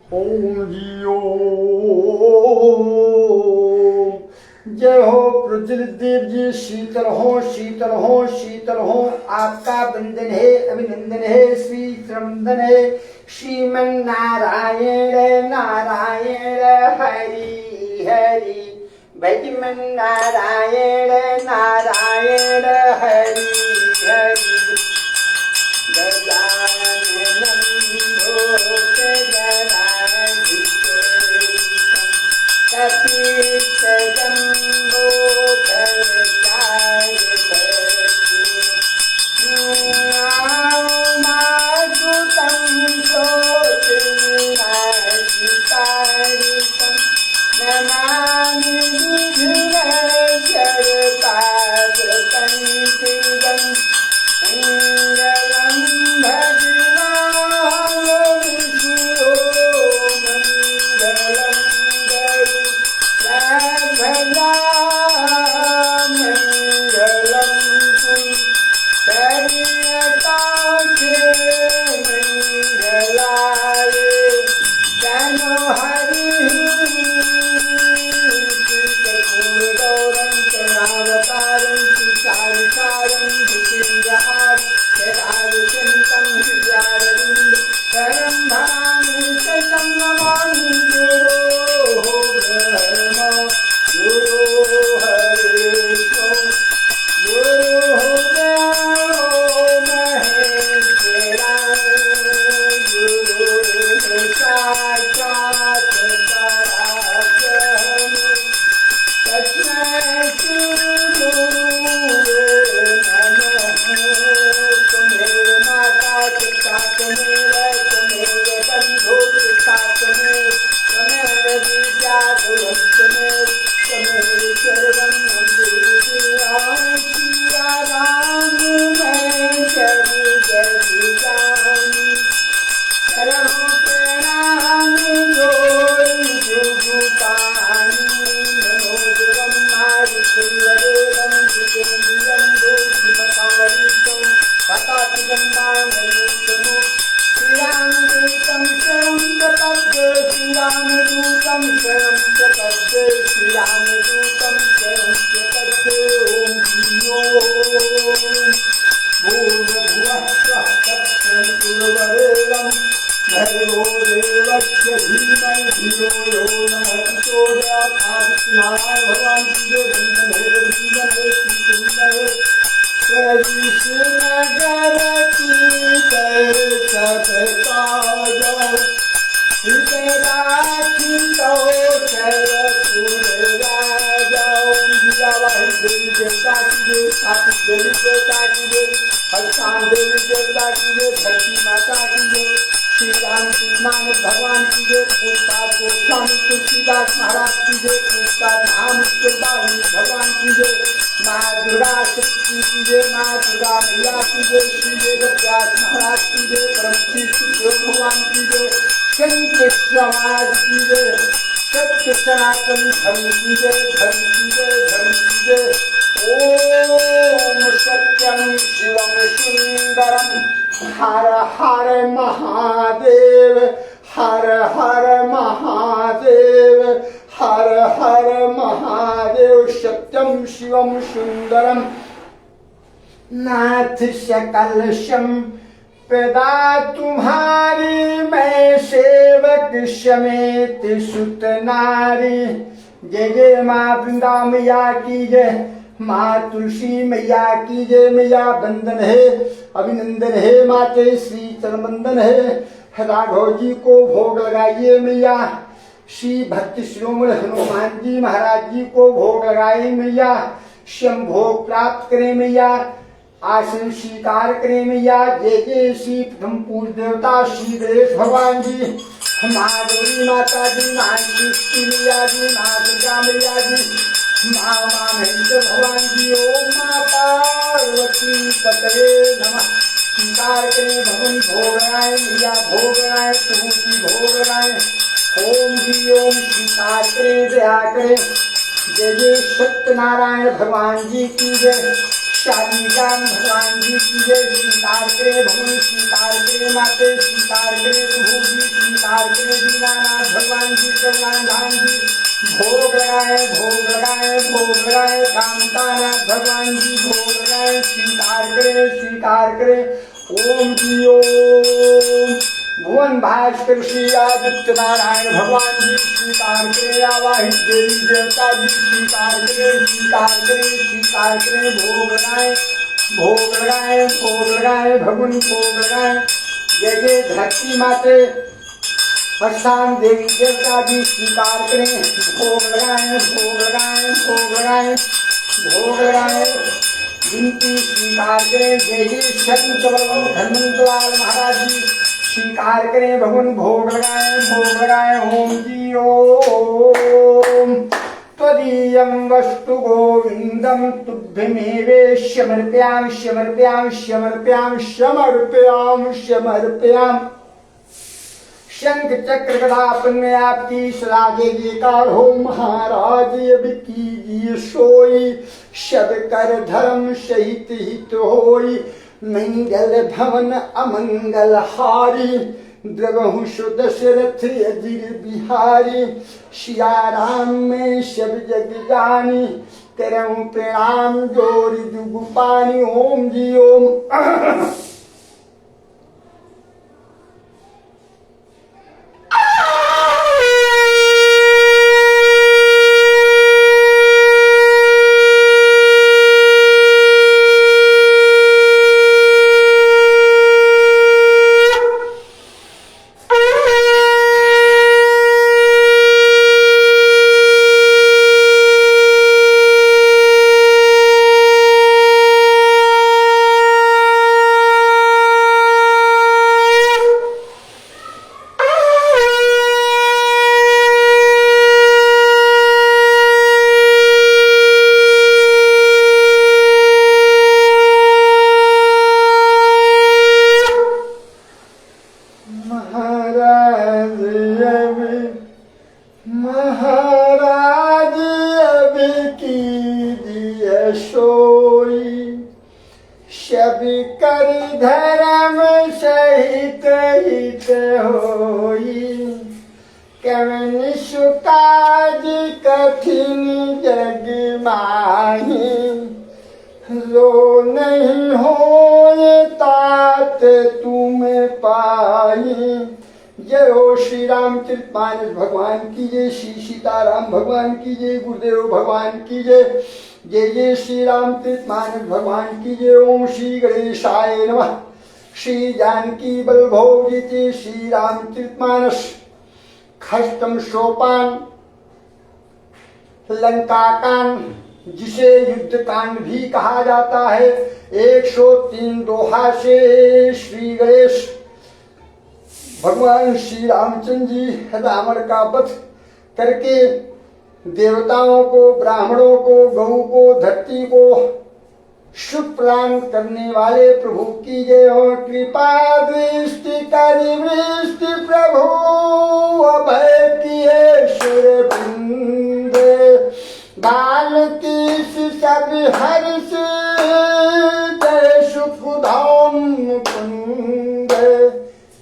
ओम जी ओम। जय हो प्रज्वलित देव जी। शीतल हो शीतल हो शीतल हो। आपका वंदन है, अभिनंदन है, श्री त्रंदन है। श्रीमन नारायण नारायण हरि हरि। भजमन नारायण नारायण हरि हरि। गजाननं भूतगणाधिसेवितं कपीशजम्बोफलचारुभक्षिणमासुतं ज्योतिर्नाशिकारितं नमामि विघ्नेश्वरपादपङ्कजम्। मङ्गलं भगवान् विष्णु मङ्गलं गरुडध्वजा मङ्गलं पुण्डरीकाक्षे मङ्गलाय तनो हरिः। श्रीकपूरगौरं करुणावतारं श्रीशारिकारं जितेन्द्रहारं यदाविचिन्तं हृदयारविन्द परं भानु शतं नमामि गुरोः ब्रह्म गुरोः विष्णु गुरोः देवो महेश्वरा गुरुः साक्षात् परब्रह्म तस्मै श्रीगुरुवे नमः। त्वमेव माता पिता त्वमेव त्वमेव बन्धुः पिता त्वमेव त्वमेव विद्या गुरुः त्वमेव त्वमेव सर्वं मम देहि। श्रीराम मैं जगजानि करो प्रणाम जोरि जुगुपानि। मनोजवं मारुतिवरेदं जितेन्द्रियं बुद्धिमतां वरिष्ठं वातात्मजं वानरयूथमुख्यं। श्रीरामदूतं शरणं प्रपद्ये श्रीरामदूतं शरणं प्रपद्ये श्रीरामदूतं शरणं प्रपद्ये। ॐ भूर्भुवः स्वः तत्सवितुर्वरेण्यं भर्गो देवस्य धीमहि धियो यो नः प्रचोदयात्। आदित्यनारायण भगवान की जय। वंदन है वंदन है श्रीकृष्ण है। कृष्णनगर की जय सब काज हृदय राखितो चलपुर राजा। ओम जियावाहिनी देवी देवता की जय। स्थापित देवी देवता की जय। हस्तान देवी देवता की जय। धरती माता की जय। श्री रामकृष्णानंद भगवान की जय। पूजपाठ गोस्वामी तुलसीदास महाराज की जय। पूजपाठ महामुक्तिदास भगवान की जय। माँ दुर्गा शक्ति की जय। माँ दुर्गा मैया की जय। श्री वेदव्यास महाराज की जय। परम श्री सुखदेव भगवान की जय। शंकर समाज की जय। सत्य सनातन धर्म की जय। धर्म की जय। धर्म की जय। ओम सत्यम शिवम सुंदरम हर हर महादेव हर हर महादेव हर हर महादेव। सत्यम शिवम सुंदरम नाथ सकल शम प्रदा तुम्हारी। मैं सेवक समेत सुत नारी। जय जय माँ वृंदा मैया की जय। माँ तुलसी मैया की जय। मैया वंदन है, अभिनंदन है। माते श्री चरणवंदन है। राघव जी को भोग लगाइए मैया। श्री भक्ति शिरोमणि हनुमान जी महाराज जी को भोग लगाइए मैया। स्वयं भोग प्राप्त करें मैया। आसन स्वीकार करें मैया। जय जय श्री प्रथम पूज देवता श्री गणेश भगवान जी, माँ गौरी माता जी, माँ सृष्टि मैया जी, माँ दुर्गा मैया जी, माँ महेश्वर भगवान जी। ओम माँ पार्वती पतये नमः। स्वीकार करें भगवान। भोग लगाए मैया। भोग लगाए प्रभु जी। भोग लगाए। ओम जी ओम। स्वीकार करें, दया करें। जय जय सत्यनारायण भगवान जी की जय। शालीग्राम भगवान जी की जय। स्वीकार करे भगवान, स्वीकार करे माते, स्वीकार करे प्रभु जी, स्वीकार करे दीनानाथ भगवान जी, करुणाधाम जी। भोग लगाए, भोग लगाए, भोग लगाए कामतानाथ भगवान जी, भोग लगाए। स्वीकार करे, स्वीकार करे। ओम जी ओम। भुवन भास्कर श्री आदित्य नारायण भगवान जी स्वीकार करे। आवाहित देवी देवता जी स्वीकार करे, स्वीकार करे, स्वीकार करे। भोग लगाए, भोग लगाए, भोग लगाए भगवान, भोग लगाए। जय जय धरती माते स्थान देवी देवता जी स्वीकार करें। भोग लगाए, भोग लगाए, भोग लगाए, भोग लगाए। विनती स्वीकार करें। जय जय संत हनुमंतलाल महाराज जी स्वीकार करें भगवान। भोग लगाए, भोग लगाए। ओम जी ओम। त्वदीयं वस्तु गोविंदं तुभ्यमेव समर्पयामि, समर्पयामि, समर्पयामि, समर्पयामि, समर्पयामि। शंख चक्र गदा में आपकी सदा जयकार हो महाराज। अब कीजिए सोई सब कर धर्म सहित हित होई। मंगल भवन अमंगल हारी द्रवहु सुदशरथ अजिर बिहारी। सिया राम में सब जग जानी करऊं प्रणाम जोरी जुगु पानी। ओम जी ओम। भगवान की जय। श्री सीताराम भगवान की जय। गुरुदेव भगवान की जय। जय जय श्री रामचरित मानस भगवान की जय। ओम श्री गणेशाय नमः। श्री जानकी बलभोग जी श्री रामचरित मानस खष्टम सोपान लंका कांड जिसे युद्ध कांड भी कहा जाता है। 103 दोहा से श्री गणेश भगवान श्री रामचंद्र जी रावण का वध करके देवताओं को, ब्राह्मणों को, गौ को, धरती को सुख प्रदान करने वाले प्रभु की जय हो। कृपा दृष्टि कर वृष्टि प्रभु अभय किए सुरबिंद। बाल की सब हर्ष जय सुख धाम कुंद।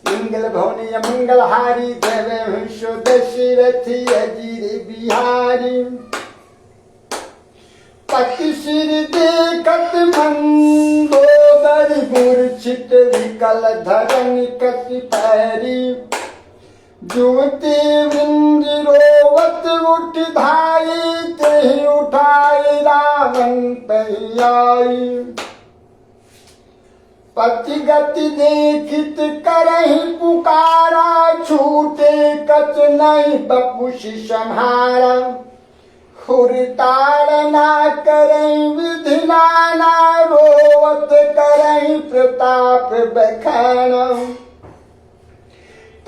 मंगल भवनी मंगल हारी देव दशरथ अजीर बिहारी। पति सिर देखत मंदोदर मूर्छित विकल धरन कति पैरी। जुवती वृंद रोवत उठ धाई तेहि उठाई रावण पहियाई। पति गति देखित करहि पुकारा छूटे कच नहीं बपुष संहारा। हुरताड़ ना करहि विधि नाना रोवत करहि प्रताप बखान।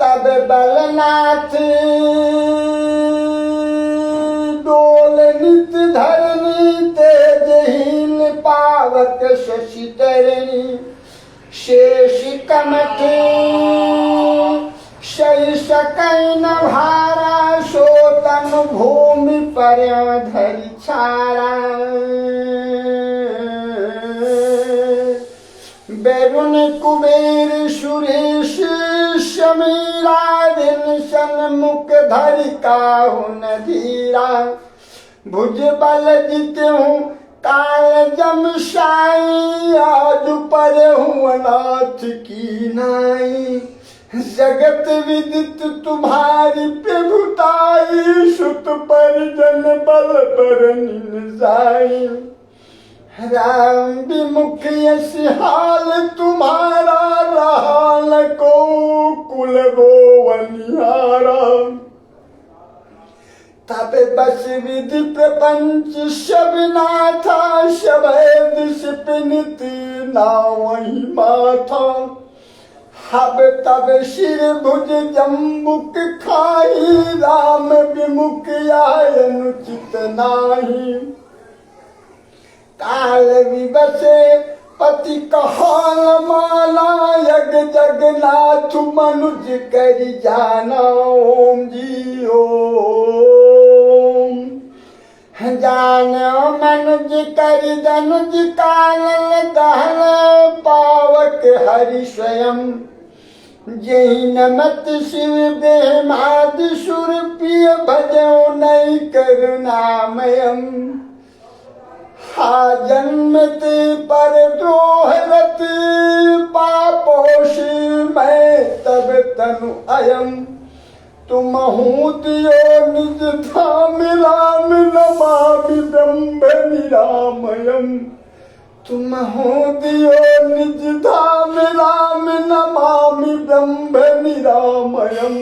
तब बलनाथ डोल नित धरनी तेजहीन पावक शशि तरणी। शेष कमठ शय सकई न भारा सोतन भूमि पर धरि छारा। अरुण कुबेर सुरेश समीरा दिन सन्मुख धरि काहु न धीरा भुज बल जितहु काल जम साई आज पर हूँ अनाथ की नाई जगत विदित तुम्हारी प्रभुताई सुत परिजन बल पर निन जाई राम विमुख यस हाल तुम्हारा रहा को कुल रोवनिहारा तब बस विधि प्रपंच सब नाथा शबद सिपनित नावही माथा हब तब शिर भुज जम्बुक खाई राम विमुख अनुचित नाही काल विबसे पति कहाल माला यग जगन्नाथ मनुज कर जाना ओम जी ओम जान मनुज कर धनुज कानन दहन पावक हरि स्वयं जही नमत शिव बेहमाद सुर प्रिय भजो नई करुणामयम हा जन्मत पर द्रोहरत पापोश मैं तब तनु अयम तुम हूँ दियो निज धाम राम नमामि ब्रह्म निरामयम तुम हूँ दियो निज धाम राम नमामि ब्रह्म निरामयम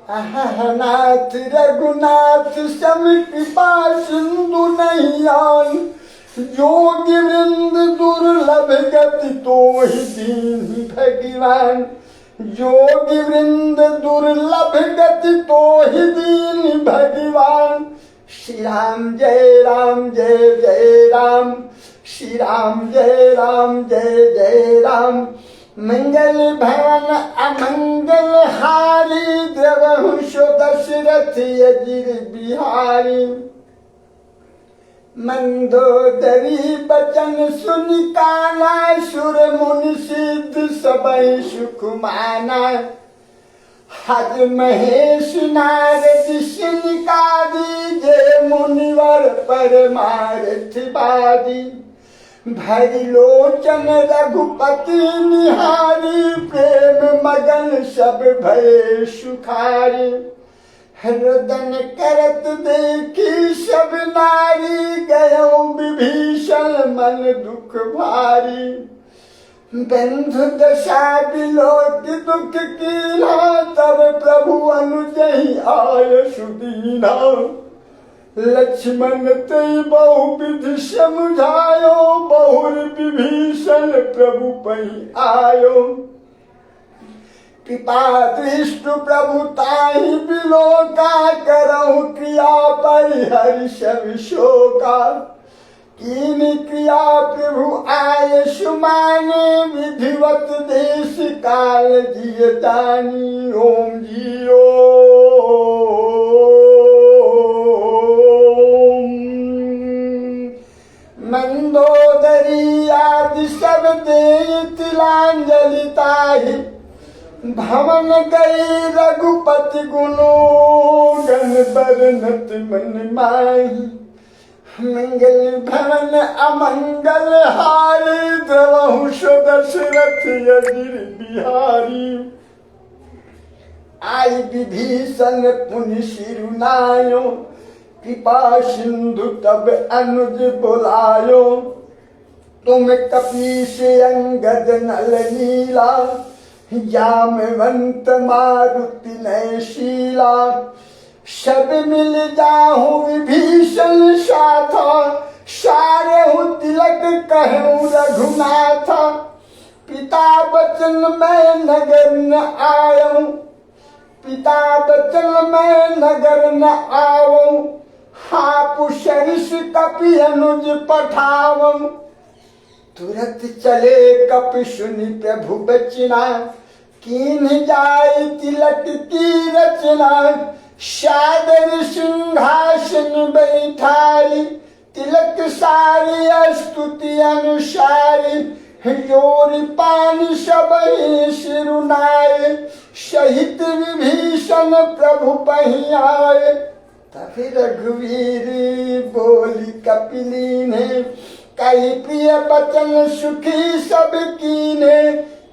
नाथ रघुनाथ सम कृपा सिंधु नहियान योगी वृंद दुर्लभ गति तो ही दीन भगवान योगी वृंद दुर्लभ गति तो ही दीन भगवान श्री राम जय राम जय जय राम श्री राम जय राम जय जय राम मंगल भवन अमंगल हारी द्रवहुषो दशरथ यजिर बिहारी मंदोदरी बचन सुन काना सुर मुनि सिद्ध सबई सुख माना हज महेश नारद सिनिकादि जय मुनिवर परमार्थ बादी भरी लोचन रघुपति निहारी प्रेम मगन सब भय सुखारी हृदन करत देखी सब नारी गयो विभीषण मन दुख भारी बंधु दशा बिलोक दुख कीन्हा तब प्रभु अनुजहि आय सुदीना लक्ष्मण तय बहुविधि समझायो बहुर विभीषण प्रभु पहि आयो कृपा दृष्टि प्रभु ताहि बिलोका करहु क्रिया परिहर्ष विशोका कीन क्रिया प्रभु आय सुमाने विधिवत देश काल जिय जानी ओम जी ओम मंदोदरी आदि सब दे तिलांजलि ताहि भवन गई रघुपति गुनो गण बरनत मन माही मंगल भवन अमंगल हारी द्रवहुषो दशरथ यजिर बिहारी आई विभीषण पुनि सिरुनायो कृपा सिंधु तब अनुज बुलायो तुम कपीस अंगद नल नीला जामवंत मारुति नय शीला सब मिल जाहु विभीषण साथा सारे तिलक कहूँ रघुनाथा पिता बचन में नगर न आयो पिता बचन में नगर न आओ हापु सरिस कपि अनुज पठावम तुरंत चले कपि सुनि प्रभु बचना कीन जाय तिलक की रचना सादर सिंहासन बैठारी तिलक सारी स्तुति अनुसारी जोरी पानी सबही सिरुनाए, सहित विभीषण प्रभु पही आए। तभी रघुवीर बोली कपिलीने, कई प्रिय बचन सुखी सब कीने।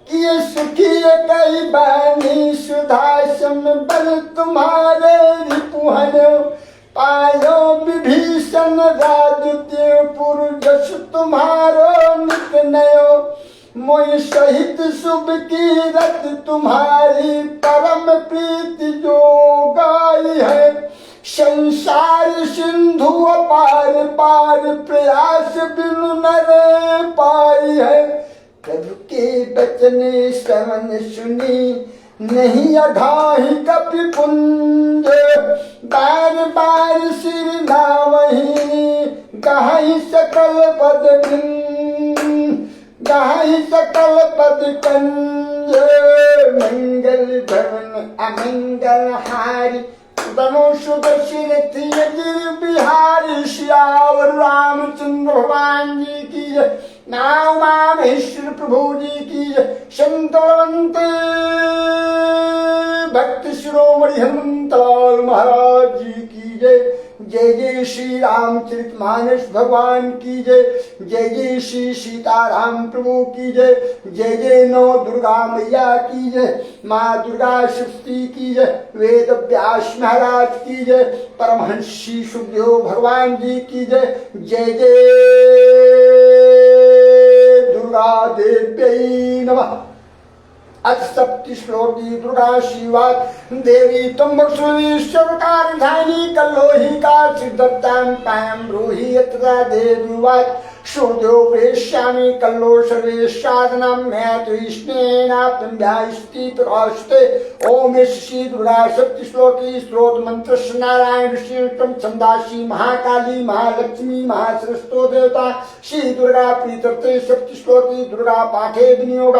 किए सुखी कई बानी सुधासन, बल तुम्हारे रिपुहन। पायो विभीषण राजपुर, जस तुम्हारो नित नयो। मोहि सहित शुभ कीरत तुम्हारी, परम प्रीति जो गाई है। संसार सिंधु पार पार, प्रयास बिनु नर पाई है। प्रभु के बचन श्रवण सुनी, नहीं अघाहि कपि पुंज। बार बार सिर नावहि, गाहि सकल पद गाहि सकल पद कंज। मंगल भवन अमंगल हारी, बनो शुभ शीरथि गिर बिहारी। श्यावर रामचंद्र भगवान जी की जय, नाम मामेश्वर प्रभु जी की जय। संतवंत भक्त शिरोमणि हनुमंतलाल महाराज जी की जय। जय जय श्री रामचरितमानस भगवान की जय। जय जय श्री सीताराम प्रभु की जय। जय जय नौ दुर्गा मैया की जय। माँ दुर्गा सप्तशती की जय। वेद व्यास महाराज की जय। परमहंस श्री सुखदेव भगवान जी की जय। जय जय दुर्गा देव्यै नमः। अथ सप्ति श्लोकी दुर्गा शिवात् देवी तुम्बुश्रीश्वर कारधानी कल्लोही का सिद्धतां पायं ब्रूहि यत्र देवीवात् सूर्यो प्रेष्यामि कल्लो सर्वे साधनं मया तु स्नेहाप्तं ध्यायस्ति प्रकाशते। ओम श्री दुर्गा सप्ति श्लोकी स्त्रोत मंत्र नारायण ऋषिष्टम छंदासी महाकाली महालक्ष्मी महासरस्वती देवता श्री दुर्गा प्रीतर्थे सप्ति श्लोकी दुर्गा पाठे विनियोग।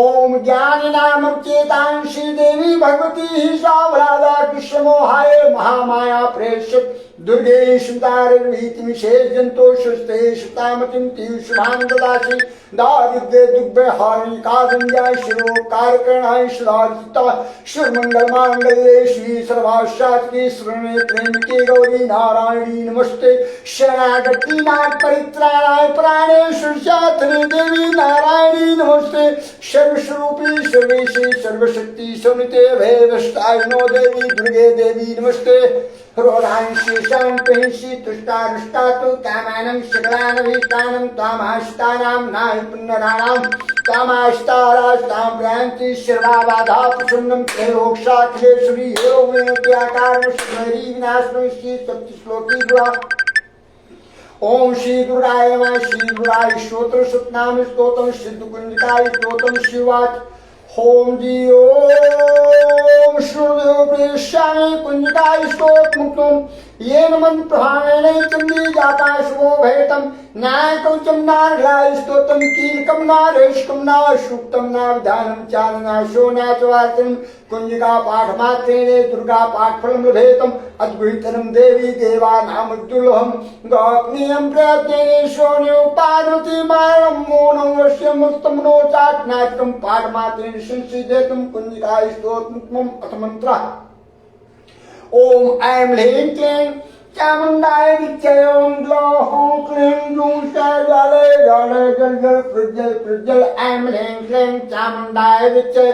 ओम ज्ञान नाम चेतांशी देवी भगवती सावराधा कृष्ण मोहाय महामाया प्रेषित दुर्गे सुतारवीति विशेष जंतो सुस्ते सुतामतिम तीव्रभान ददासी। दारिद्र्य दुग्भय हारिणी कादंजाय शिरो कारकरणाय श्लाघिता। शिवमंगल मांगल्ये श्री सर्वाशास्त्री शरण्ये त्र्यंबके गौरी नारायणी नमस्ते। शरणागति नाथ परित्राणाय प्राणेश्वर शास्त्री देवी नारायणी नमस्ते। सर्वस्वरूपी सर्वेशे सर्वशक्ति समृते भयवष्टाय नो देवी दुर्गे देवी नमस्ते। रोधांशी शांति तुष्टारुष्टा तु कामानं शकलानभीष्टानं तामाष्टानां नाय पुण्यदानां तामाष्टाराष्टां प्रयांति सर्वाबाधा प्रसन्नं त्रैलोक्याखिलेश्वरी एवमेत्याकारं श्रीहरि विनाशनं श्री सप्ति श्लोकी दुर्गा। ओम श्री दुर्गाय नमः। श्री दुर्गाय स्तोत्र सतनाम स्तोत्रम सिद्धकुंजिकाय स्तोत्रम शिवाच। ओम जी ओम सूर्यो प्रेष्यामि कुंजिकाय स्तोत्र मुक्तम येन मंत्र प्रभावेन चंडी जाता शुभो भयतम। न्याय कवचम नारघाय स्तोत्रम कीलकम नारेशकम ना सूक्तम ना विधानम चालना शोना चवार्तम। कुंजिका पाठ मात्रेण दुर्गा पाठ फलम लभेतम। अद्भुतम देवी देवा नाम दुर्लभम। गोपनीयम प्रयत्नेन शोन्यो पार्वती मानम मोनम वश्य मुक्तम नो चाट नाटकम पाठ मात्रेण संसिद्धेतम। कुंजिका स्तोत्रम अथ मंत्र। ओम ऐं ह्लीं क्लीं चामुंडाय विद्महे ओम ग्लौं क्लीं ग्लूं शैलजाले जाले जल जल प्रज्वल प्रज्वल। ऐं ह्लीं क्लीं चामुंडाय विद्महे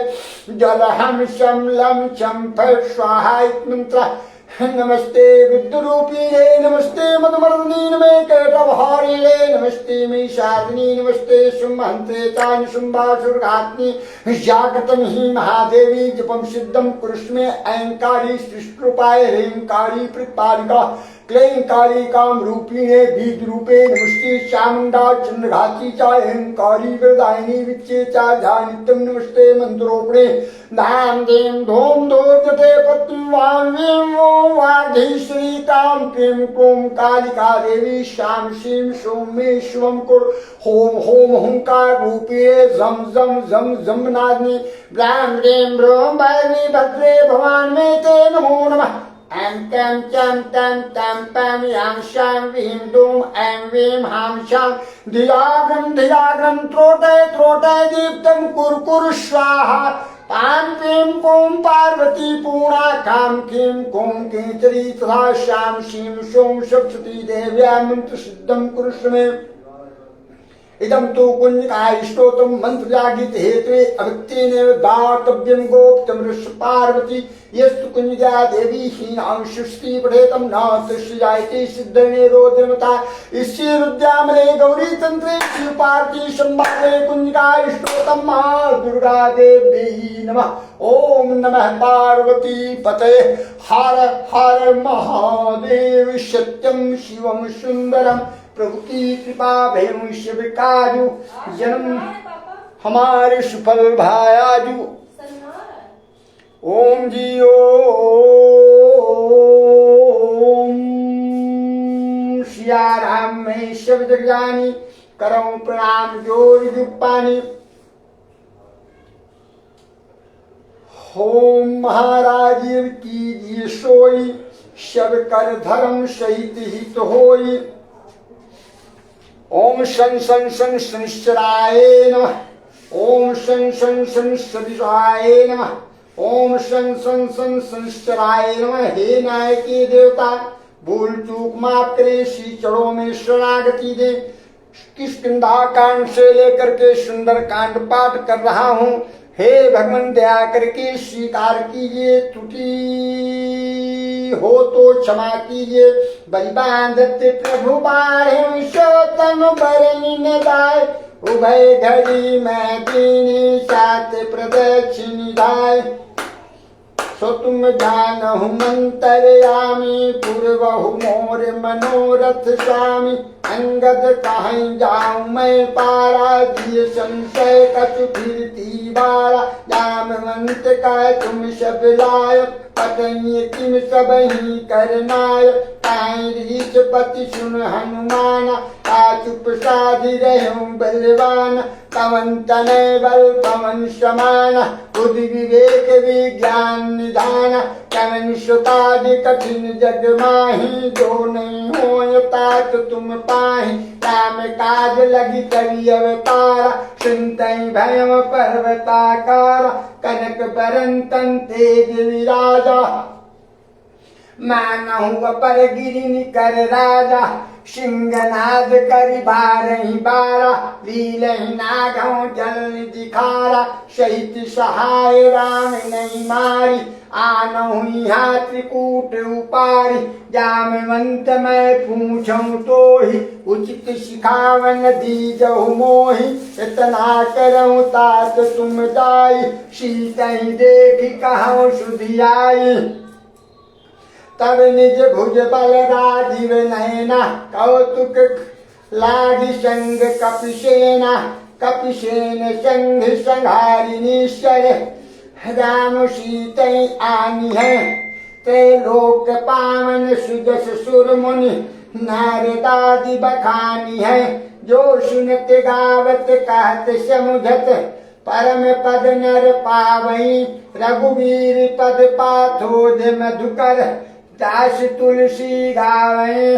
जलहं शं लं चं फट् स्वाहा इति मंत्रः। नमस्ते विद्युरूपिणे नमस्ते मधुमर्दिनी नमे केटवहारिणे नमस्ते महिषादिनी नमस्ते शुंभहन्त्रे चान शुंभासुरघातिनी। जागतं हि महादेवी जपं सिद्धं कुरुष्मे। ऐंकारी सृष्टरूपाय ह्रींकारी प्रतिपालिका क्लीं कालिकां रूपिणे बीजरूपे नमस्ते। चामुंडा चंद्रघाती च ऐंकारी वरदायिनी विच्चे च ध्यानित्यं नमस्ते। मंत्रोपणे धाम दें धूम धूर्जते पत्नीं वां वीं ओं वागीश्वरी कां क्लीं क्लूं कालिका देवी श्याम श्रीं सौं मे शिवं कुरु। होम होम हुंकार रूपिणे झम झम झम झम नादिनी ब्रां ह्रीं ब्रूं भैरवी भद्रे भवान् मे ते नमो नमः। ऐं कैं चं तं तं पं यां शां वीं दूं ऐं वीं हां शां धियाग्रं त्रोटय दीप्तं कुर्कुर स्वाहा पां पीं पूं पार्वती पूर्णा कां कीं कूं केचरी तथा शां शीं शों सप्तती देव्या मंत्र सिद्धं कुरुष्व मे इदं तु कुञ्जकायस्तोत्रं मन्त्रजागृत हेतवे अभक्तेनेव दातव्यं गोप्तं ऋष्य पार्वती यस्तु कुञ्जया देवी हीनां सृष्टि पठेतं न तस्य जायते सिद्धनिरोधमता ईश्वरुद्यामले गौरी तन्त्रे शिवपार्वती संवादे कुञ्जकायस्तोत्रं महादुर्गा देवी नमः। ओम नमः पार्वती पते हर हर महादेव सत्यं शिवं सुंदरम प्रभु की कृपा भैंस विकाजू जन्म हमारे सुफल भायाजू। ओम जी ओम सिया राम में शिव जगजानी करऊं प्रणाम जोर जुपानी। ओम महाराज की सोई शब कर धर्म सहित हित होई। ओम शन शन शन शनिश्चराय नमः। ओम शन शन शन शनिश्चराय नमः। ओम शन शन शन शनिश्चराय नमः। हे न्याय के देवता भूल चूक माफ करे श्री चरणों में शरणागति दे। किष्किंधा कांड से लेकर के सुंदर कांड पाठ कर रहा हूँ। हे भगवान दया करके स्वीकार कीजिए, त्रुटि हो तो क्षमा कीजिए। बलिबांधत प्रभु बाढ़ तन बरनी न दाय उभय घड़ी मैं दीनी सात प्रदक्षिणी दाय। सो तुम जानहु मंतरयामी पूर्वहु मोर मनोरथ स्वामी। अंगद कहीं जाऊं मैं पारा दिए संशय कछु फिरती बारा। जामवंत का तुम सब लायक पतनी किम सब ही करनाय। रीच पति सुन हनुमाना का चुप साधि रहूं बलवान। पवन तनय बल पवन समान बुद्धि विवेक विज्ञान निधान। कवन सुतादि कठिन जग माही जो नहीं हो तात तुम पाही। राम काज लगी कवि अवतारा सुनतई भयम पर्वताकार। कनक बरन तन तेज विराजा मानहु अपर गिरिन कर राजा। सिंहनाद करि बारहि बारा लीलहि नागहु जल दिखारा। सहित सहाय राम नहीं मारी आनहु यहाँ त्रिकूट उपारी। जामवंत मैं पूछूं तो ही उचित सिखावन दीजहु मोहि। इतना करऊं तात तुम जाई सीतहि देखि कहूं सुधियाई। तब निज भुज बल राजीव नैना कौतुक लागी संग कपिसेना। कपिसेन संग संहारिणीश्वर राम सीतई आनी है। त्रैलोक पावन सुजस सुर मुनि नारदादि बखानी है। जो सुनत गावत कहत समुझत परम पद नर पावई। रघुवीर पद पाथोज मधुकर दास तुलसी गावे।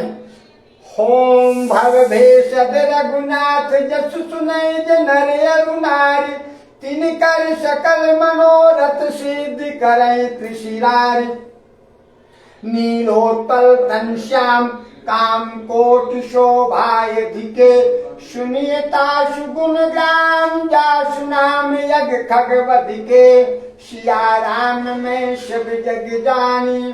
होम भव भेषद रघुनाथ जसु सुनय नर अरु नारी। तिन कर सकल मनोरथ सिद्धि करय त्रिशिरारी। नीलोत्पल तन श्याम काम कोटि शोभाय धिके। सुनिए तासु गुण ग्राम जासु नाम यज्ञ खगवधिके। सिया राम में सब जग जानी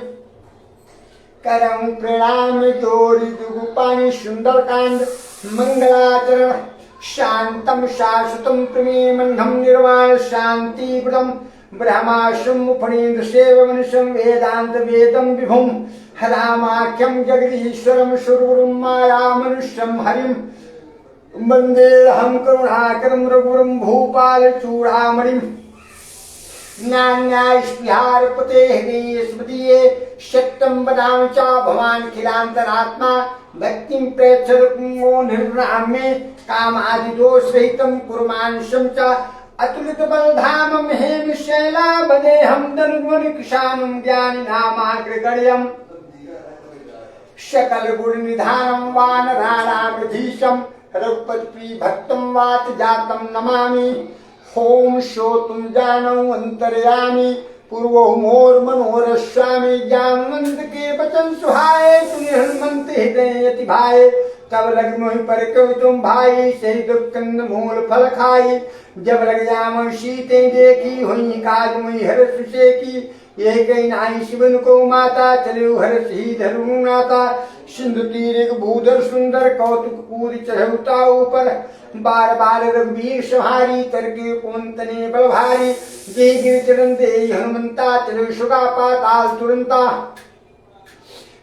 करऊं प्रणाम जोरि दुगुपानी। सुंदर कांड मंगलाचरण शांतम शाश्वतम प्रमेमंधम निर्वाण शांति प्रदम। ब्रह्माशम फणीन्द्र सेवम वेदांत वेदम विभुम। रामाख्यम जगदीश्वरम सुरगुरुम माया मनुष्यम हरिम। वंदेहम करुणाकरम रघुवरम भूपाल चूड़ामणिम। ज्ञान्यास्पिहार पते हृदय स्मृतिये। शक्तम वदामि च भवान् खिलान्तरात्मा। भक्तिं प्रेक्षरको निर्वृणामि कामादि दोष रहितं कुर्मांशं च। अतुलित बलधामं हेम शैला बदेहं धनुर्वन कृशानं ज्ञानि नामाग्रगण्यम् सकल गुण निधानं वानराणामधीशं रघुपति भक्तं वात जातं नमामि। ओम श्रोतुं जानौ अंतर्यामि पूर्वो मोर मनोहर स्वामी जानवंत के वचन सुहाए सुनि हनुमंत हृदय अति भाए तब लग मोहि पर कवि तुम भाई सही दुखंद मूल फल खाई जब लग जाम सीते देखी हुई काज मुई हर्ष से की यह कही नाई शिवन को माता चले हर्ष ही धरु नाता सिंधु तीर भूधर सुंदर कौतुक पूरी चढ़ौता ऊपर बार बार रघुवीर सहारी तरके पुंतने बल भारी जे गिर चरण दे हनुमंता चले सुगा पाताल तुरंता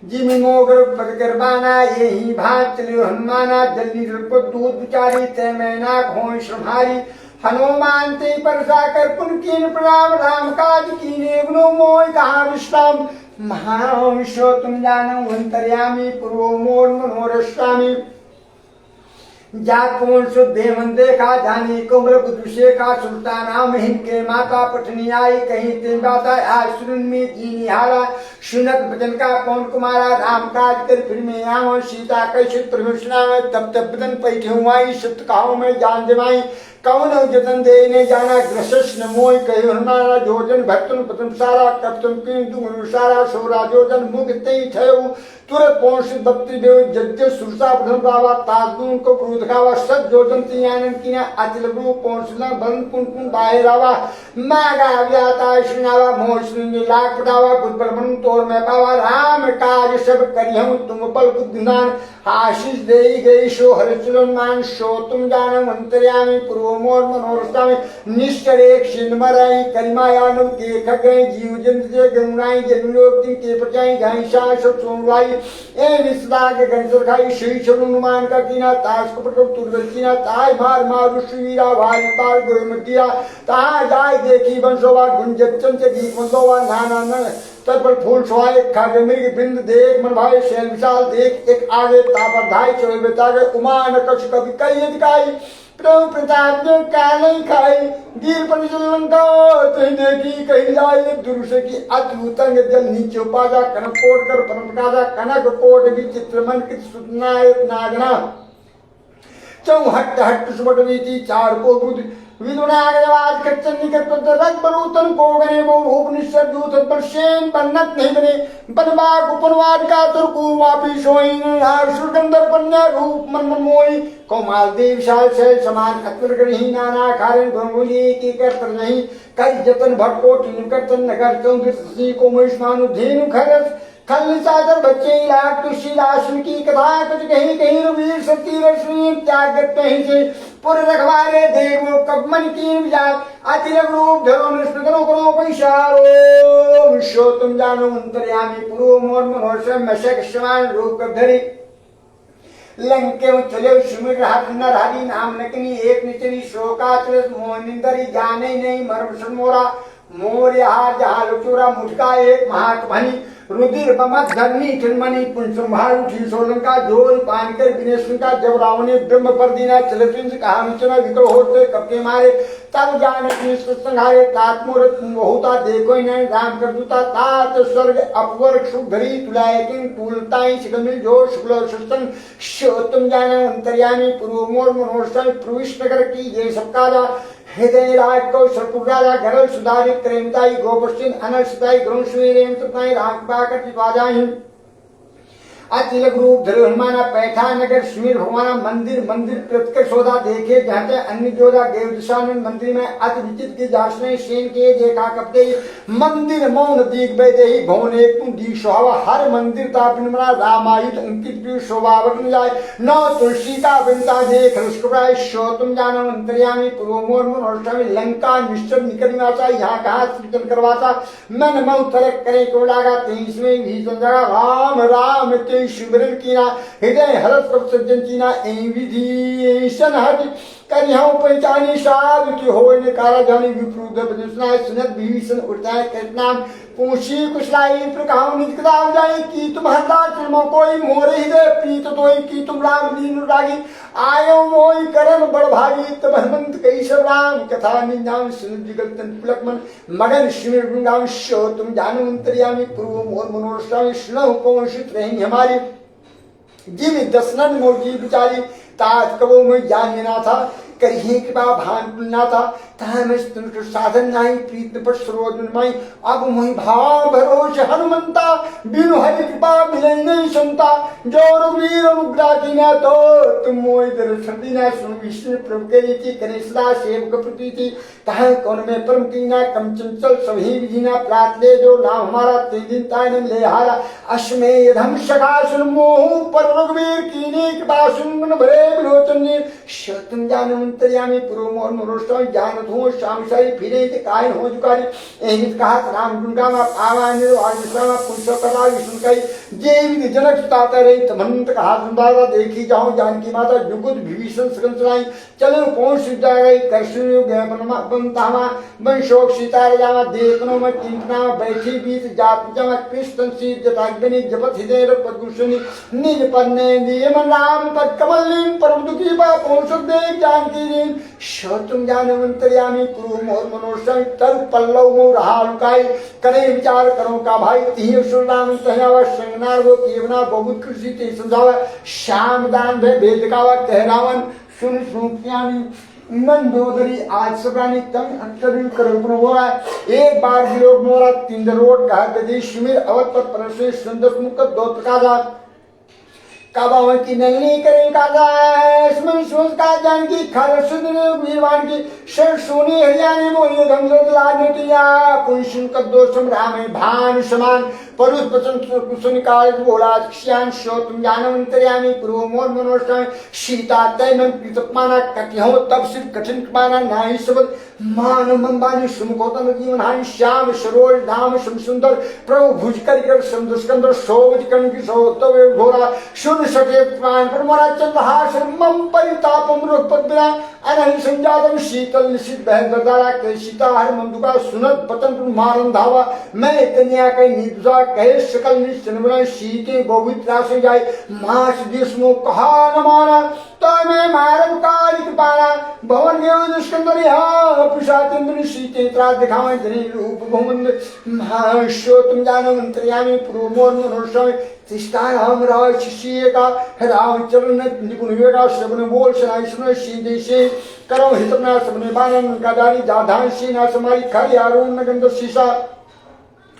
जिमि मोगर पकड़ बाना यही भाग चले हनुमाना जल्दी दूध बिचारी तय मैना खोई संहारी हनुमान ते परसा कर पुन कीन प्रणाम राम काज कीने गुनो मोय कहा विश्राम महाविश्व तुम जानो अंतर्यामी पूर्व मोर मनोहर स्वामी जात कौन सो देवन देखा जानी कुमर बुद्धि का सुल्तान नाम हिंद के माता पठनी आई कहीं ते बाता आज सुन में जीनी हारा सुनत बचन का कौन कुमारा राम काज कर फिर में आव सीता कैसे प्रवेशना में तब तब बदन पैठे हुआई सत्य कहाओ में जान जमाई कौन जतन देने जाना ग्रसस न मोय कहे हमारा जोजन भक्तन पतन सारा कप्तन किंतु सारा सोरा जोजन मुख ते ठयो तुरंत पहुंच बत्ती देव जज्ज सुरसा प्रथम बाबा ताजून को क्रोध खावा सद जोजन तियानन किना अचल रूप पहुंचना बन पुन पुन बाहरावा मागा व्याता सुनावा मोशन लाख पटावा बुद्धल बन तोर में पावा राम काज सब करिहु तुम पल बुद्धिमान आशीष देई गई सो हरिचलन मान सो तुम जानम अंतर्यामी पूर्व मोर मनोरस्ता में निश्चर एक सिंधमराई करिमायानु के खगई जीव जंत जे गंगाई जनुलोक दिन के प्रजाई गाई शाह सब सोमवाई ए विस्वाग गंसर खाई श्री हनुमान का कीना ताश कपट तुरदीना ताय मार मारु श्रीरा भाई पार गोमतिया ता जाय देखी बंसोवा गुंजचन से गीत बंसोवा नाना न तब पर फूल सोए खागे मृग बिंद देख मन भाई शैल विशाल देख एक आगे तापर धाई चले बेतागे उमान कछ कभी कई दिखाई प्रभु प्रताप जो काले खाई गिर पर लंका तो देखी कहीं जाए दुरुष की अद्भुतंग जल नीचे पाजा कनक कोट कर परमकाजा कनक कोट भी चित्रमन की सुनायत नागना चौहट हट सुबट वीति चार को बुद्ध विदुनागवाज कच्चन निकट पर रग बरूतन को गने वो रूप निश्चर दूत पर शेन बन्नत नहीं बने बनवा उपनवाद का तुरकु वापी सोइन सुगंधर पन्या रूप मन मोई कोमाल देव शाल से समान अतुल गणी नाना कारण गंगुली की करतर नहीं कई जतन भटकोट निकटन नगर चौंदी को मुष्मानु धेनु खरस खल सादर बच्चे इलाक तुलसीदास की कथा कुछ कहीं कहीं रवीर सती रश्मि त्यागत कहीं से पुर रखवारे देव कब मन की विचार अतिरक रूप धरो निष्पदनो करो पैसारो विश्व तुम जानो अंतर्यामी पूर्व मोर मनोहर मशक समान रूप धरी लंके में चले सुमिर हाथ नर हरि नाम नकनी एक निचली शोकाचल मोनिंदरी जाने नहीं मर्म सनमोरा मोर हार जहाँ लुचूरा मुठका एक महाक भनी रुधिर बमत धरनी चिन्मणि पुंसुम्भार उठी सोलंका जोर पान कर विनेशन का जब रावण ने ब्रह्म पर दीना चलचिंस कहा विचना विकल होते कपके मारे तब जान संहारे तात मुहूर्त बहुता देखो नहीं राम कर दूता तात स्वर्ग अपवर्ग सुख धरी तुलाए किंग तुलताई सिकमिल जो शुक्ल सुस्तन तुम जाने अंतर्यामी पूर्व मोर मनोरस्ता प्रविष्ट नगर की ये सबका हृदय राज को सरपुराजा घरल सुधारित प्रेमताई गोपश्चिन अनल सुताई ग्रंथ सुरेम सुताई राग पाकर जिवाजाहि अतिलक रूप धरे हनुमाना पैठा नगर सुमीर भगवाना मंदिर मंदिर प्रत्यक्ष सौदा देखे जाते अन्य जोधा देव दिशानंद मंदिर में अति विचित्र की जासने सेन के देखा कपते मंदिर मौन दीक बेदेही भवन एक दी सुहावा हर मंदिर तापिन मना रामायुध अंकित भी शोभावन जाए नौ तुलसी का बिंता देख रसकुराय शो तुम जानो अंतर्यामी पूर्वमोर मनोष्टमी लंका निश्चर निकट निवासा यहाँ कहा कीर्तन करवाता मन मऊ तलक करे को लागा 23 में भी संजगा राम राम शिवरन कीना हृदय हरत प्रभ सज्जन कीना विधि सन हट करियां पंचानी साधु की होय ने कारा जानी विप्रुद बदसनाय सुनत विभीषण उठताय कृतनाम पूछी कुशलाई प्रकाम निज कदाव जाई की तुम हंदा तुम कोई मोरे हृदय प्रीत तोई की तुम राम दीन रागी आयो मोई करम बड़ भागी तब हनुमंत कई सब राम कथा निनाम सुन जिगल तन पुलक मन मगन शिविर गुंगाम शो तुम जानो अंतर्यामी पूर्व मोर मनोरस्वामी सुनो कौन शित रही हमारी जिम दसनन मोर्जी बिचारी तात कबो में जान ना था करिए कृपा भान पुलना था साधन नहीं प्रीत पर सरोजनमय अब मुहि भाव भरोस हनुमंता बिनु हरि कृपा मिले नहीं सुनता जो रघुवीर अनुग्रह की न तो तुम मोहि दर्शन दीना सुन विष्णु प्रभु के रीति करे सदा सेवक प्रतीति कहा कौन में परम कीना कम चंचल सभी विधिना प्रात ले जो नाम हमारा तीन दिन ताय ले हारा अश्मेय धम सखा सुन मोह पर रघुवीर कीने कृपा सुन भरे विलोचन तुम जान अंतर्यामी पूर्व मोर मनोष्ट जान हो शाम सारी फिरे ते काय हो जुकारी एहित कहा राम गुणगामा आवान आयुष्मा पुंसो कला विष्णु कई जे विधि जनक ताता रही तमंत कहा सुंदरा देखी जाऊं जानकी माता जुगुद विभीषण सकल चलाई चलो कौन सिद्धा गई कृष्ण योग बनमा बनतामा वंशोक सीता रामा देखनो में चिंतना बैठी बीत जात जमा कृष्ण सी जटाग्नि जपत हृदय पद्गुषनि निज पन्ने नियम राम पद कमलिन परम दुखी बा पहुंच देख जानकी दिन तुम जानो अंतर्यामी पूर्व मोर मनोरथ तर पल्लव मो रहा लुकाई करे विचार करो का भाई तीह सुर राम कहवा संगनार वो केवना बहुत कृषि ते समझावा श्याम दान भे भेद कावा कह रावण सुन सुख्यानी मन दोदरी आज सबरानी तंग अंतरिन करुण हुआ एक बार विलोक मोरा तिंद रोड का गदी शिमिर अवत पर परसे सुंदर मुख दो प्रकारा काबावन की नैनी करें काजा इसमें सोच का जान की खर सुंदर वीरवान की शर सोनी हरियाणे मोहिए धमजोत लाडटिया कुंशन का दोषम राम भान समान परुष वचन कुसुन काल बोला श्यान शो तुम जानवंतर्यामी पूर्व मोर मनोष्ट सीता तैमन कृतमाना कटिहो तब सिर कठिन माना नाही शब्द मान मंबानी सुमुखोतम जीवन हानि श्याम सरोज धाम सम सुंदर प्रभु भुज कर समुद्र शोभ कर्ण की सौतव घोरा सुन सके प्राण पर मोरा चंद्रहास मम परितापम रोपद्रा अनहि संजातम शीतल निशित बहन दरदारा के सीता हर मंदुका सुनत पतन मारन धावा मैं कन्या के निजा कहे सकल निश्चन शीते गोवित्रा से जाए मास देशमो कहा न मारा तो मैं मारन कालिक पाना भवन के दुष्कंदर यहाँ पुषातेन्द्र शीते त्रास दिखावे धनी रूप भवन महाशो तुम जानो अंतर्यामी पूर्व मोर मनोष्ट तिष्ठा राम राज शिष्य का रामचरण निपुण वेगा सबने बोल सुनाई सुनो सीधे से करो हितना सबने बानन का दारी जाधान सीना समाई खरी आरोन गंध शीशा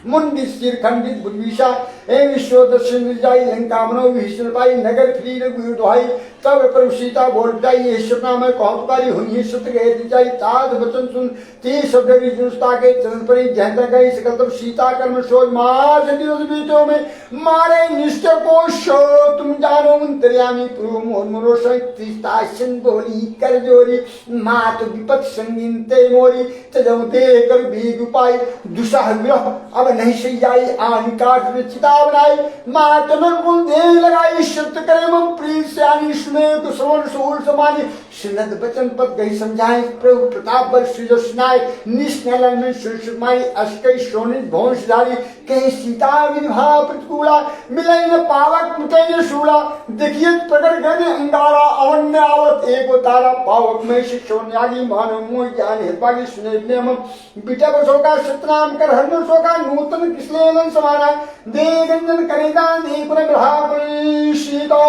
मुंडी सिर खंडित बुद्धिशा ए विश्व दर्शन जाई लंका मनो विष्णु पाई नगर फ्री रघुवीर दुहाई तब प्रभु सीता बोल जाई ये सपना में कौतुकारी हुई सत्य गए जाई ताज वचन सुन ती शब्द विजुस्ता के चरण पर जहता गई सकल तब सीता कर्म सोच मार दिवस बीतों में मारे निष्ठा को शो तुम जानो अंतर्यामी पूर्व मोर मनोष त्रिस्ताशन बोली कर जोरी मात विपत संगीन ते मोरी तजम ते कर भीग उपाय दुसाह विरह अब नहीं सही जाई आनी काट चिता बनाई मात नरकुल दे लगाई शब्द करे मम प्रीत से आनी सुने को श्रवण सूल समानी सुनद बचन पद गई समझाए प्रभु प्रताप बल सुजसनाय निष्नलन में सुषमाई अस्कई शोणित भौंसधारी कहीं सीता विधवा प्रतिकूला मिलाई न पावक मुतई न शूला देखिए प्रकट गण अंगारा अवन्य आवत एक तारा पावक में शिक्षण यागी मानव मोह ज्ञान हेतवागी सुने नियम बिटा बसो का सतनाम कर हर सो का नूतन किसले समाना दे गंजन करेगा दे पुनः ग्रहा सीता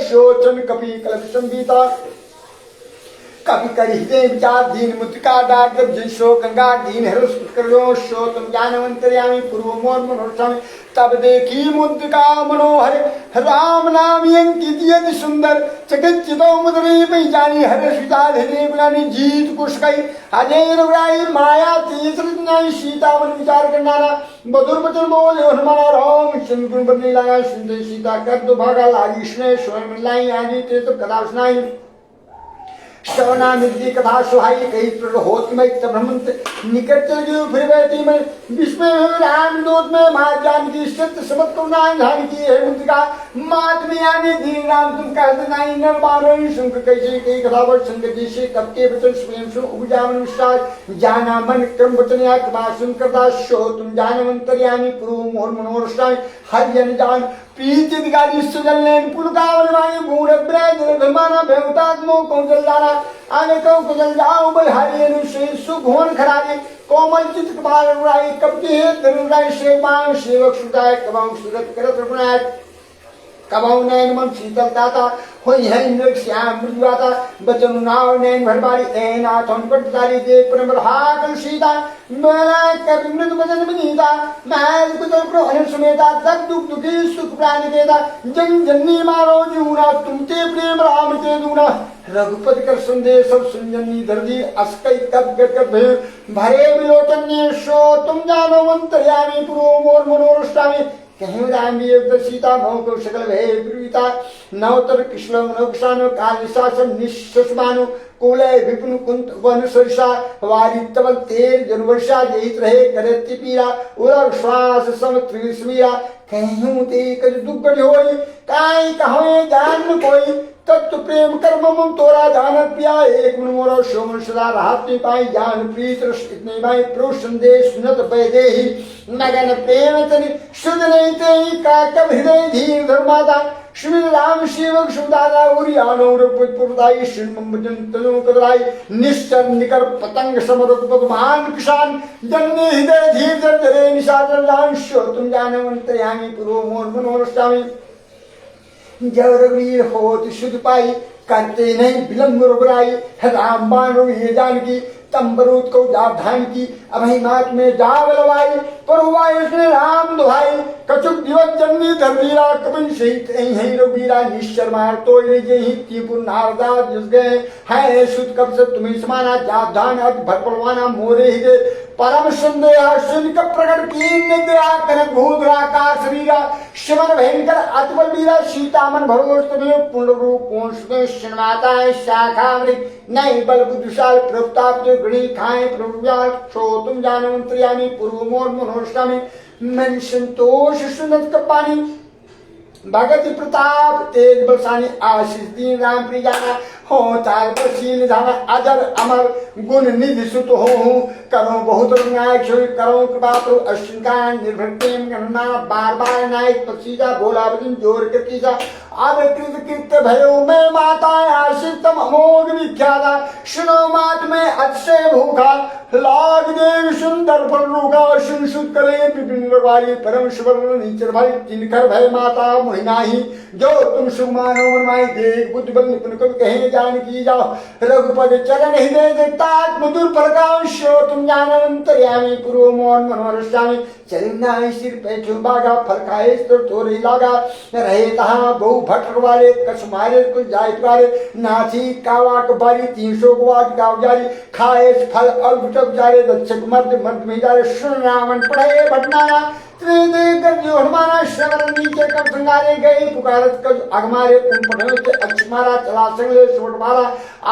शोचन कपि कलप संगीता कभी करी हृदय विचार दीन मुद्रिका डाक जिसो गंगा दीन हरस करो शो तुम जानवंतर्यामी पूर्व मोर मनोरथ तब देखी मुद्रिका मनोहर राम नाम अंकित सुंदर चकित मुद्री में जानी हर्ष विचार हृदय गुलानी जीत कुश कई अजय रुग्राई माया तीसरी सीता मन विचार करना मधुर बचन बोल हनुमाना राम चंद्र बदली लाया सुंदर सीता कर दो भागा लागी स्वयं लाई आदि ते तो कदा सुनाई श्रवणा निधि कथा सुहाई कई होती मैं ब्रह्मंत निकट चल गई फिर बैठी मैं विस्मय राम दूत में मां जानकी सत्य समत को नाम धान की है मुद्रिका मात में आने धीर राम तुम कहते नहीं नर मारो शंकर कैसे कई कथा वर शंकर जी से कब के वचन स्वयं सुन उपजावन विश्वास जाना मन क्रम वचन या कृपा सुन करदा शो तुम जानवंतर्यामी पूर्व मोर मनोरष्टाय हरिजन जान प्रीति अधिकारी सुजलने पुलकावलवाई मूढ़ ब्रज धर्माना बेवतात्मो कौशल जाना आगे कौ कुशल जाओ बलहारी अनुश्री सुभुवन खरारी कोमल चित कपाल रुराई कपटी है धनुराई शेमान सेवक सुदाय कबाऊ सुरत करत रुणाय कबाऊ नैन मन शीतल दाता होई है इंद्र श्याम मृदुआता बचन नाव नैन भरबारी ऐन आथन पटदारी दे परम हाकल सीता मेला कवि मृदु बचन बनीता महल कुचल प्रो अनिल सुमेता तक दुख दुखी सुख प्राण देता जन जननी मारो जीवना तुमते प्रेम राम के दूना रघुपति कर संदेश सब सुनजनी दर्दी अस्कई तब कर भरे विलोचन शो तुम जानो मंतर्यामी पुरो मोर मनोरष्टामी कहीं रामी सीता नौ को सकल भय प्रवीता नवतर कृष्ण मनोक्षानो काल शासन निश्वानु कुलय विपुन कुंत वन सरसा वारी तवल तेर जनवर्षा जहित रहे करति पीरा उर श्वास सम त्रिस्मीरा कहीं ते कज दुग्गड़ होई काई कहोए जान कोई तत्व प्रेम कर्म मम तोरा जान प्रिया एक मन मोरा शोमन सदा राहत में पाई जान प्रीत रस इतने माई प्रो संदेश सुनत पैदेही नगन प्रेम तनि शुद्ध नहीं ते का कब हृदय धीर धर्माता श्री राम सेवक सुदादा उरी आनौर पुरदाई श्री मम्बजन तनु कदराई निश्चर निकर पतंग समर पद्मान किसान जन्ने हृदय धीर धरे निशाचर जान शो तुम जानवंतर्यामी पूर्व मोर मनोरष्टामी जब रघुवीर होत शुद्ध पाई करते नहीं विलम्ब रुबराई राम बाण ये जानकी तंबरूत को जाधान की अभई मात में जाव लवाई पर हुआ इसने राम दुहाई कछुक दिवस जन्मी धरवीरा कपिन सहित यही रघुवीरा निश्चर मार तो जही त्रिपुर नारदा जिस गए है शुद्ध कब से तुम्हें समाना जाधान अति भरपलवाना मोरे ही परम संदेह सुन का प्रकट कीन दया कनक भूत आकाश वीरा शिवन भयंकर अतबल वीरा सीतामन भरोस में पूर्ण रूप पूर्ण में शनमाता शाखामृत नहीं बल बुद्धिशाल प्रताप जो गणी खाए प्रभुव्याल शो तुम जानवंतर्यामी पूर्व मोर मनोष्टामी मन संतोष सुनत कपानी भगत प्रताप तेज बरसानी आशीष दीन राम प्रिय जाना हो चार प्रसीन धाना अजर अमर गुण निधि सुत हो करो बहुत नायक करो कृपा प्रभु अश्विन निर्भर प्रेम गणना बार बार नायक पक्षीजा भोला बदन जोर कृतिजा अब कृत कृत भयो में माता आशीष तम अमोघ विख्याता सुनो मात में अतिशय भूखा लाग देव सुंदर फल रूखा सुन सुत करे विपिन वाली परम सुवर्ण नीचर भाई जिनकर भय माता मोहिनाही जो तुम सुमानो मनमाई देख बुद्ध बल निपुण कवि कहे जान की जाओ रघुपद चरण हृदय देतात मधुर प्रकाश तुम जानवंतर्यामी पूर्व मोहन मनोरष्टामी चलना सिर पे चुबागा फल खाए तो थोड़ी लागा रहे तहाँ बहु भट्ट वाले कछ मारे कुछ जायत वाले नाथी कावाक बारी 300 गुवाट गाँव जारी खाए फल अल्प जारे दक्षक मर्द मर्द में जारे सुन रावण पढ़े भटनाना जो हमारा श्रवण नीचे कब संगारे गए पुकारत कब अगमारे पुन पढ़ने से अक्षमारा चला संगले सोट मारा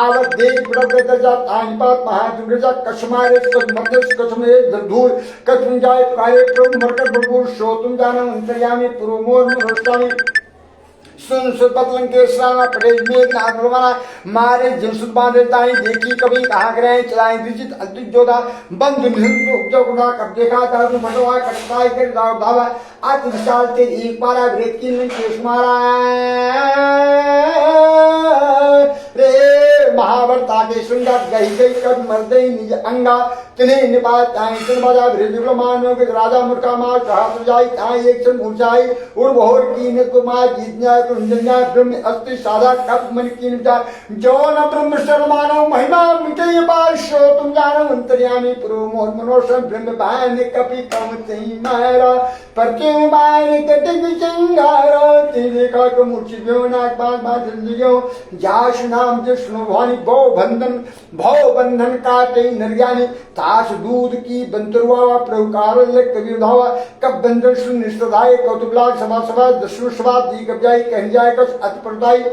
आवत देख प्रभ दर्जा तानिपात महादुर्जा कशमारे कब मर्दस कशमे धूल कब जाए पुकारे प्रभु मरकर बबूर शो तुम जाना अंतर्यामी पूर्व मोर मनोष्टामी सुन सुत बतलन के सराना पड़े मेघनाथ भगवाना मारे जिन सुत बांधे ताई देखी कभी कहा ग्रह चलाए दिजित अद्भुत जोधा बंधु निहंतु उपजो गुणा कब देखा दादु मटवा कटकाई कर दाव धावा अति विशाल ते एक पारा वेद की में केश मारा रे महावरता के सुंदर गई गई कब मर्दई निज अंगा तिन्हें निपात ताई सुन बाजा विरुद्ध मानो के राजा मुर्खा मार कहा सुजाई ताई एक सुन ऊंचाई उड़ बहोर की ने कुमार जीतना कुंजन्या ब्रह्म अस्ति साधा कप मन की निचार जो न ब्रह्म शर्मानो महिमा मिटे पाशो तुम जानो अंतर्यामी पूर्व मोह मनोषण ब्रह्म भान कपि कम तई मारा पर क्यों मारे कटक चिंगारो तेरे का को मुर्ची गयो नाक बात बात जियो जाश नाम जिष्णु भवानी भव बंधन काटे नरयानी ताश दूध की बंतरुआ प्रकार कबीर धावा कब बंधन सुन निष्ठाए कौतुकलाग सभा सभा दशु सभा दी कब जाए कह जाए कस अति प्रदाई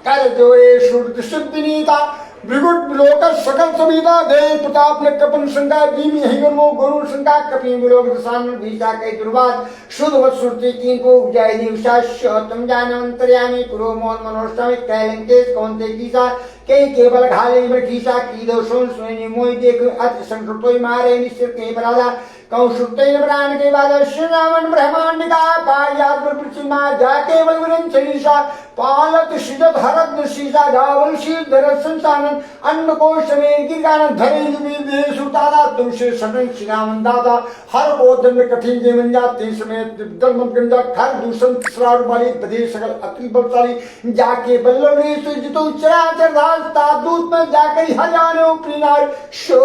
कर जोरे शुद्ध सिद्धिनीता भृगुट लोक सकल सविता दे प्रताप ने कपन शंका बीमी हिगनो गुरु शंका कपि लोक दसान भीषा के दुर्वाद शुद्ध वसुर्ति तीन को जय दिवसाश्यतम जानवंतर्यामी पुरो मोहन मनोष्टामि कैलंकेश कौनते कीसा कई केवल घाले में कीसा की दोषों सुनी मोई देख अति संतोई मारे निश्चित के बरादा कौशुक्तैन प्राण के बाद श्री रावण ब्रह्मांड का पायात प्रतिमा जाके बलवरन चलीसा पालक शिजत हरत शीसा गावल शील धरत संसानन अन्न को समेर की गान धरे जुबी दे सुतारा तुमसे सदन श्रीरामन दादा हर को दंड कठिन जीवन जाते समेत दलम गंजा खर दूषण तीसरा वाली बधे सकल अति बलशाली जाके बल्लभे सुजितो चराचर दास तादूत में जाकर हजारों प्रिनार शो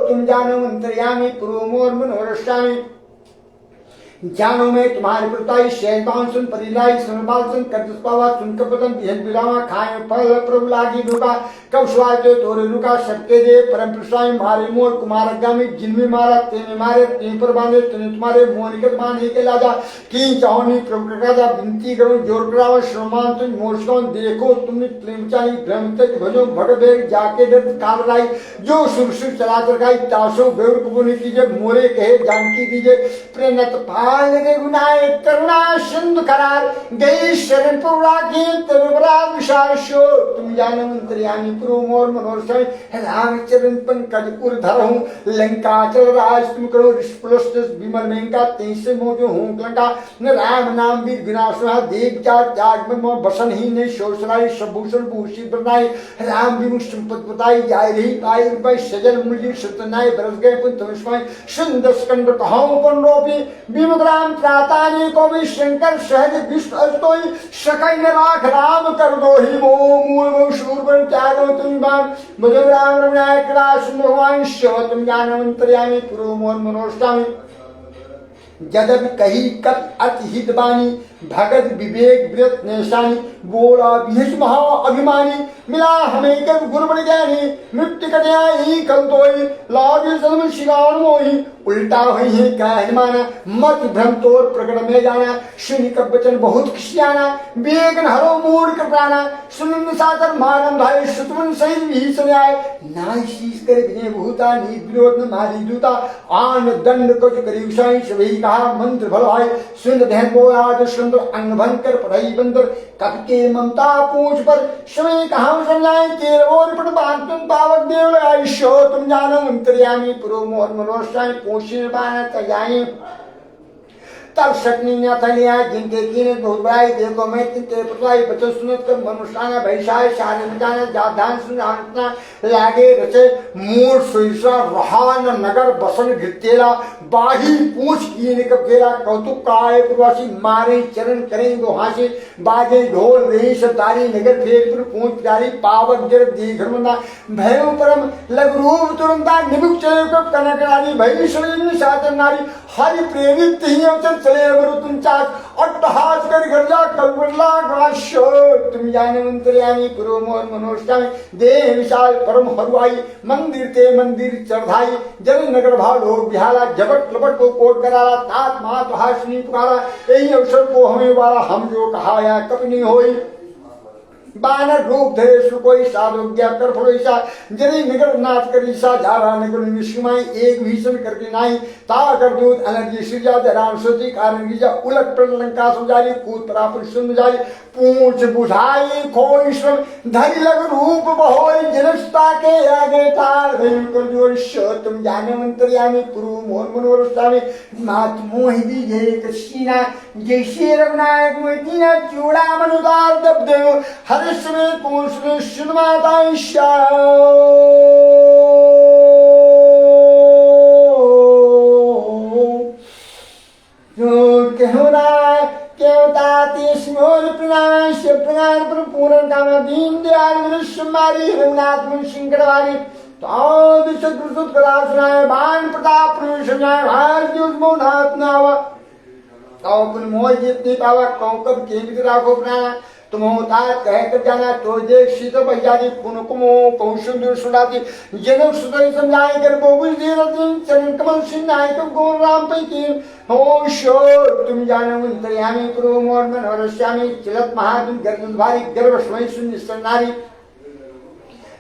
तुम जानो अंतर्यामी पुरो मोर मनोरश्यामी जानो में तुम्हारे प्रताई शैतान सुन परिलाई सुनबाल सुन कर्तस्पावा सुन कपतन बिहन बिरामा खाए फल प्रभु लागी रुका कब स्वाते तोरे रुका सबके दे परम प्रसाई मारे मोर कुमार गामी जिनमें मारा तेने मारे तीन पर बांधे तने तुम्हारे मोनिकत बांधे के लाजा की चाहोनी प्रभु राजा विनती करो जोर करावा श्रमान तुम मोर्शों देखो तुमने प्रेमचाई ब्रह्मतज भजो भगवेग जाके दर काल राई जो सुरसुर चला कर गाई तासो बेउर कुबुनी कीजिए मोरे कहे जानकी दीजिए प्रेनत लगे गुनाए करुणा सिंधु करार गई शरण पुरा की तरबरा विशाशो तुम जानो अंतर्यामी पुरो मोर मनोरसय राम चरण पंकज उर धरहूं लंका चल राज तुम करो रिष्पुलस्त विमल मेंका तेसे मोजो हूं लंका न राम नाम वीर विनाशा देव चार त्याग में मो बसन ही ने शोषराई सबभूषण भूषित बनाए राम विमुख संपत बताई जाय रही पाई रुपए सजल मूल्य सतनाय बरस गए पुन तमस्मय सुंदर स्कंद कहां पन रोपी विमुख राम त्राताने को भी शंकर सहज विष्णु अस्तोई सकई ने राख राम कर दो ही मो मूल मो शूर त्यागो तुम बाण भजो राम रमणाय कला सुंदर भगवान शिव तुम ज्ञानवंतर्यामी पुरो मोहन मनोष्टामी जदब कही कत अति हित बानी भगत विवेक व्रत निशानी बोला विहित महा अभिमानी मिला हमें कर गुरबड़ ज्ञानी मृत्यु कन्याई कंतोई लागे सदम शिगान मोही उल्टा हुई है कह माना मत भ्रम तोर प्रकट में जाना सुनि का वचन बहुत खिसियाना वेग हरो मूड कर प्राणा सुन सागर मारम भाई सुतमन सही भी सुनाए नाई शीश कर विनय भूता नी विरोध न मारी दूता आन दंड को करी उसाई सभी कहा मंत्र भलाई सुन ध्यान बोला सुंदर अंग भंकर पढ़ाई बंदर कब के ममता पूछ पर समय कहा समझाए तेरे और पट बांध तुम पावक देव आयुष्यो तुम जानो अंतर्यामी पुरो मोहन मनोष्टाई पोषण पाना तजाए तब सकनी न थलिया जिनके कीने बहुत बड़ाई देखो मैं तिते पतवाई बचो सुनत कर मनुष्याना भैसाय शारे मचाना जाधान सुनाना लागे रचे मूर सुईसा रहान नगर बसन घितेला बाही पूछ कीने कब केला कौतुक काय प्रवासी मारे चरण करें दो हासे बाजे ढोल रही सतारी नगर फेरपुर पूछ प्यारी पावक जर दीघरमना भैरव परम लग रूप तुरंता निमुख चले को कनकरानी भैरी शरीर सातन नारी हरि प्रेरित ही अवचन चले अमरु तुम चाक अट्टहास कर घर जा कल्पला ग्राशो तुम जाने मंत्रियानी पुरो मोहन मनोष्टामी देह विशाल परम हरुआई मंदिर ते मंदिर चढ़ाई जन नगर भालो बिहाला जबट लपट को कोट कराला तात मात हासनी पुकारा यही अवसर को हमें वाला हम जो कहा या कब नहीं होई बानर रूप धरे सुकोई साधुज्ञा कर फलोईसा जरी निगर नाथ करीसा जारा निगर निष्माई एक भीषण करके नाई ता कर दूत अलर्जी सिरजा राम सोची कारण गिजा उलट पर लंका सुजारी कूद परापुर सुन जाई पूछ बुझाई खोई श्रम धरी लग रूप बहोई जनस्ता के आगे तार भयं कर जोर तुम जाने मंत्रियामी पुरु मोहन मनोरस्तामी मात मोहि दीजे कशीना जैसे रघुनायक मोहिना चूड़ा मनुदार दब देव हर्ष में पूछ में सुनमाता जो कहना प्रणाम पूर्ण काम दीन दयाल मनुष्य मारी रघुनाथ मुनि सिंहवारी बाण प्रताप कौ पुन मोह जितनी पावा कौ कब के राखो प्राणा तुम होता कह कर जाना तो देख शीत बजारी पुनकुमो कौशुंदर सुनाती जनक सुतई समझाए कर बोबुल दी रतिन चरण कमल सिन्नाय को गोर राम पैकीन हो शो तुम जानो अंतर्यामी करो मोर मन और श्यामी चिलत महादुन गर्दन भारी गर्भ स्वयं सुन सन्नारी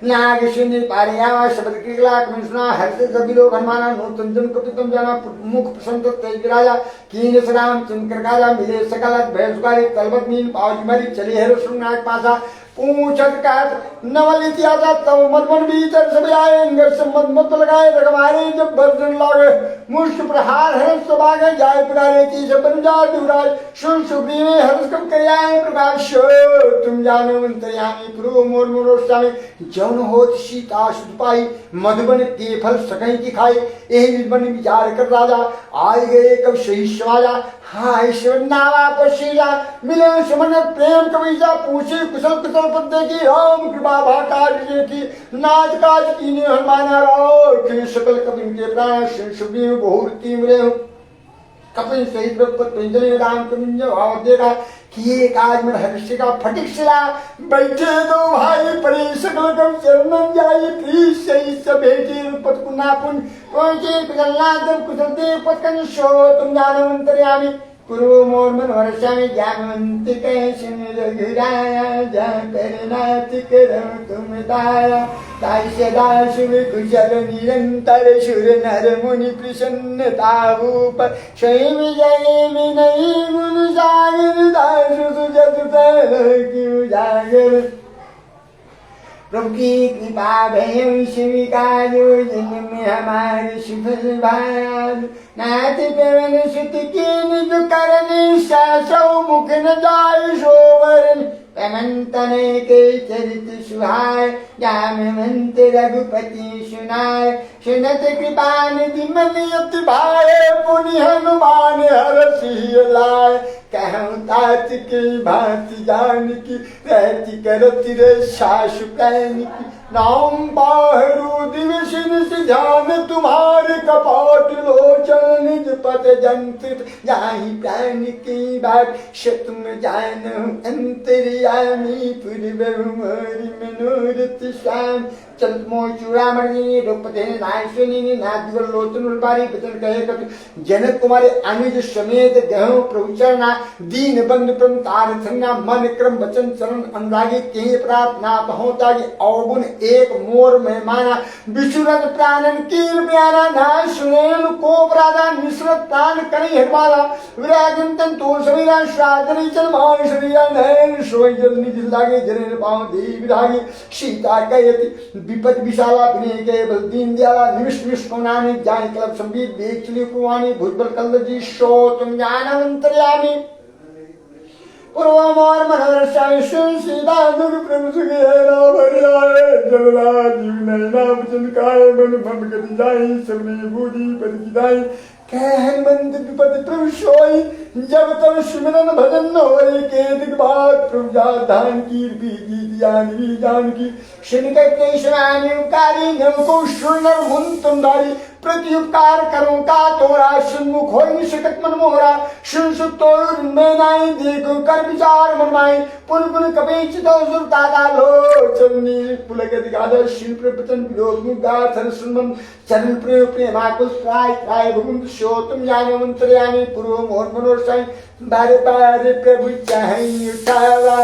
नाग शून्य पारियावा शब्द किला कमिश्ना हर्ष जबिलो हनुमाना नूतन जन कपितम जाना मुख प्रसन्न तेज राजा कीन सराम चंकर काजा मिले सकल भैंसुकारी तलबत मीन पावज मरी चली हेरो सुनाक पासा पूछत कात नवल इतिहास तव मदमन भीतर सब आए अंगर से मत लगाए रगवारे जब बर्जन लागे मुष्ट प्रहार है सबागे जाय पुरारे की सब बंजार दुराज सुन सुग्री में हर्ष कम करियाए प्रकाश तुम जानो अंतर्यामी प्रभु मोर मोर स्वामी जौन होत सीता सुत पाई मधुबन के फल सकई की खाई एहि मन विचार कर राजा आए गए कब सही समाजा हाय शिवनावा पशीला मिले सुमन प्रेम कविजा पूछे कुशल कुशल पद की राम कृपा भाकार की नाच काज की हनुमान राव सकल कपिन के प्राण सुग्रीव बहुरती मिले कपिन सहित पंजलि राम कमिंज भाव देखा कि काज में हर्ष का फटिक सिला बैठे दो भाई परे सकल कम चरणन जाई प्लीज सही सब भेटे रूपत कुनापुन पहुंचे पिगलनाथ कुशल देव पतकन शो तुम जानो अंतर्यामी पूर्व मोर मन वर्षामी ज्ञानवंत कैसन रघुराया जा करनाथ करम तुम दाया ताई सदा शुभ कुशल निरंतर शुर नर मुनि प्रसन्नता भूप स्वयं जय में नहीं गुण सागर दास सुजत क्यों जागर प्रभु की कृपा भय स्वीकारो जन्म में हमारे सुफल भार नाथ पवन सुत की निज करने सासौ मुख न जाय सोवरन पमंतन के चरित सुहाय जामवंत रघुपति सुनाय सुनत कृपा निधि मन यति भाय पुनि हनुमान हरषि लाय कहूँ तात के भांति जान की रहती करती सासु कहन की नाम बाहरू दिवसिन से ध्यान तुम्हारे कपाट लोचन निज पद जंत जाहि प्राण की बात तुम जान अंतर्यामी पूर्व मोरी मनोरथ श्याम चल मोह चूड़ामणि रूपते नायसुनी नादिवल लोचन उलबारी बचन कहे कपि जनक कुमारे अनुज समेत गहु प्रभुचरणा दीन बंधु प्रम तार संज्ञा मन क्रम वचन चरण अनुरागी के प्रार्थना पहुंचा अवगुण एक मोर मेहमाना विचुरन प्राणन कीर प्यारा ना सुनेन को प्रादा मिश्रत प्राण करी हरवाला विरागंतन तो समीरा श्रादनी चल मान शरीरा नैन सोई जल निज लागे जनेन पाव देव रागी सीता कहती विपद विशाला विनय के बल दीन दयाला निमिष निमिष कोनानी जान कलब संबीत देख चली कुवानी भुजबल कल्ल जी शो तुम ज्ञानवंतर्यामी पूर्व मोर मनोहर श्यामी सुन सीता दुर्ग प्रभु सुखे राम हरियाए जलरा जीव नैना वचन काय मन भम गति जाई सबने बूझी पद की दाई कह हनुमंत विपद प्रभु सोई जब तब सुमिरन भजन होए के दिग्बाग प्रभु जा धान की बीजी जान की शिन के सुनानी नम को सुनर मुन तुम्हारी प्रति उपकार करूं का तोरा सुनमुख हो निशकत मन मोहरा सुन सुतोर में नाई देखो कर विचार मनमाई पुन पुन कपीच तो सुरता का लो चलनी पुलक दिगादर शिन प्रवचन विलोक मुगा थर सुनमन चरण प्रिय प्रेमा को प्राय भुकुंद शो तुम जानो अंतर्यामी पूर्व मोर मनोर साई बार बार प्रभु चाहे उठावा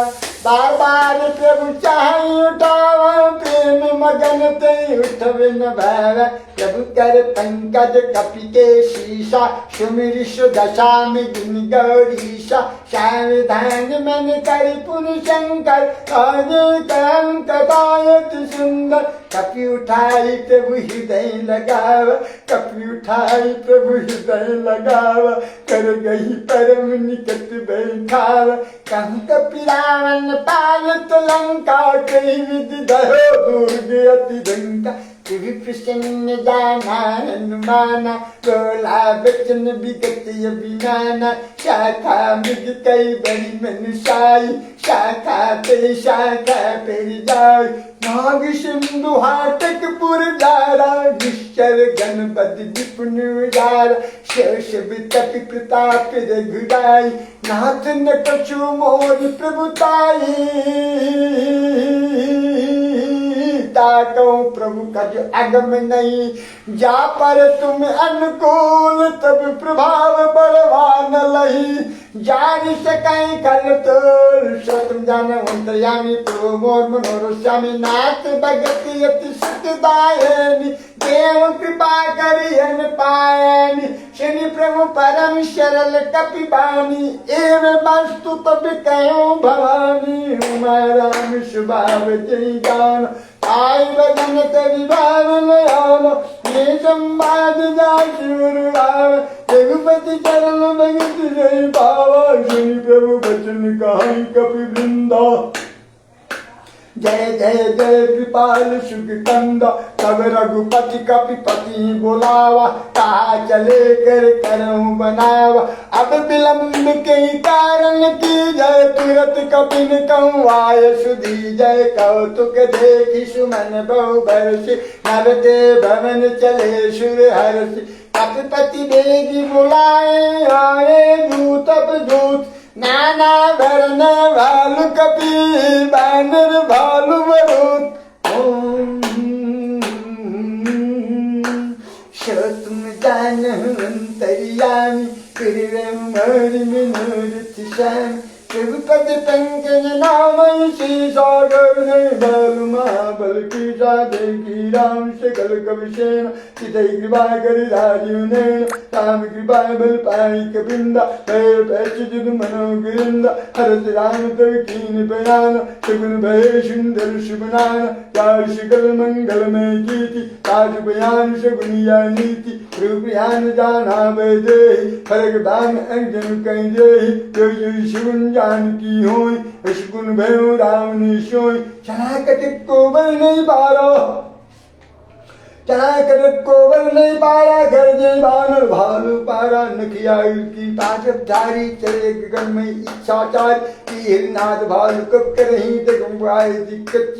बार बार प्रभु चाहे उठावा प्रेम मगन ते उठवे न भाव प्रभु कर पंकज कपि के शीशा सुमिरिश दशा में गुण गौरीशा सावधान मन कर पुन शंकर आगे काम कबायत सुंदर कपि उठाई प्रभु हृदय लगाव कपि उठाई प्रभु हृदय लगाव कर गई परम निकट बैठाव कहूँ कपि रावण पालत लंका कई विधि धरो दुर्ग अति लंका प्रसन्न जाना हनुमाना बोला बचन विगत अभिमाना शाखा मृग कई बड़ी मनुषाई शाखा पे शाखा पर जाय नाग सिंधु हाटक पुर जारा विकल गणपति विपुन उजारा शेष वितपि प्रताप रघुराई नाथ न कछु मोर प्रभुताई ताकौ प्रभु कज अगम नहीं जा पर तुम अनुकूल तब प्रभाव बलवान लही जान सकै कल तोर तुम जान अंतर्यामी प्रभु मोर मनोर श्यामी नाथ भगति अति सुखदायनी देव कृपा करियन पायनी शनि प्रभु परम सरल कपि बानी एवं वस्तु तब कहो भवानी हमारा स्वभाव जय गान आई बदन तभी भावन आलो ये संवाद जाशुरुभाव रघुपति चरण भगत जय पावा शनि प्रभु बचन कहाई कपि वृंदा जय जय जय कृपाल सुख कंद तब रघुपति कपिपति बोलावा कहा चले कर करऊं बनावा अब विलंब के कारण की जय तुरत कपिन कहूँ आय सुधी जय कौतुक देखी सुमन बहु बरसी नरते भवन चले सुर हर्षि कपिपति बेगी बुलाए आए दूत अब दूत नाना वर्ण भालु कपि बानर भालु वरुत तुम जान अंतर्यामी कृमरि मनोरथ श्यामी रघुपति पंकज नाम श्री सागर ने बालु महाबल की जादे की राम सकल कवि सेन चितई कृपा कर राजीव ने राम कृपा बल पाई कबिंदा पैर पैच जुद मनो गिरिंदा हरत राम तव कीन बयान सगुन भय सुंदर शुभनान चार शिकल मंगल में जीती ताज बयान सगुनिया नीति रूप यान जाना वैदे फरक दान अंजन कहीं जय जो शिवन जानकी होई अशगुन भयो राम ने सोई चला कटिक को बल नहीं पारो चला कटिक को बल नहीं पारा घर जय बानर भालू पारा नखिया की ताजब धारी चले गगन में इच्छाचार की हिरनाथ भालू कब करही दगुआए दिक्कत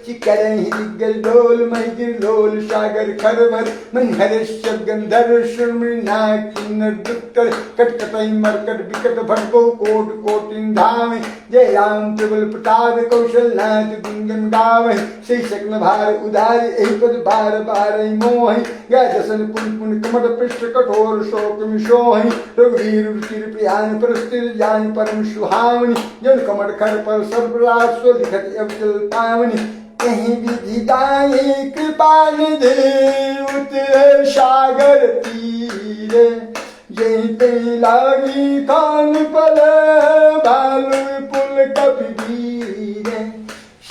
चिकरही दिग्गज ढोल महिगिर ढोल सागर खरवर मन हरिश गंधर्व सुरमृनाग किन्नर दुक्कर कटकटई मरकट विकट भटको कोट कोटिन धाम जय राम प्रबल प्रताप कौशलनाथ गुंजन गावे श्री शक्न भार उदार एक पद भार भार मोहि गय जसन पुन पुन कमट पृष्ठ कठोर शोक मिशोहि रघुवीर रुचिर प्रियान परस्तिर जान परम सुहावनी जन कमट खर पर सर्वराज स्व लिखत अवचल पावनी कहीं विधि दाई कृपा निधि उतरे सागर तीरे जय लागी कान पल भालु पुल कपिवीरे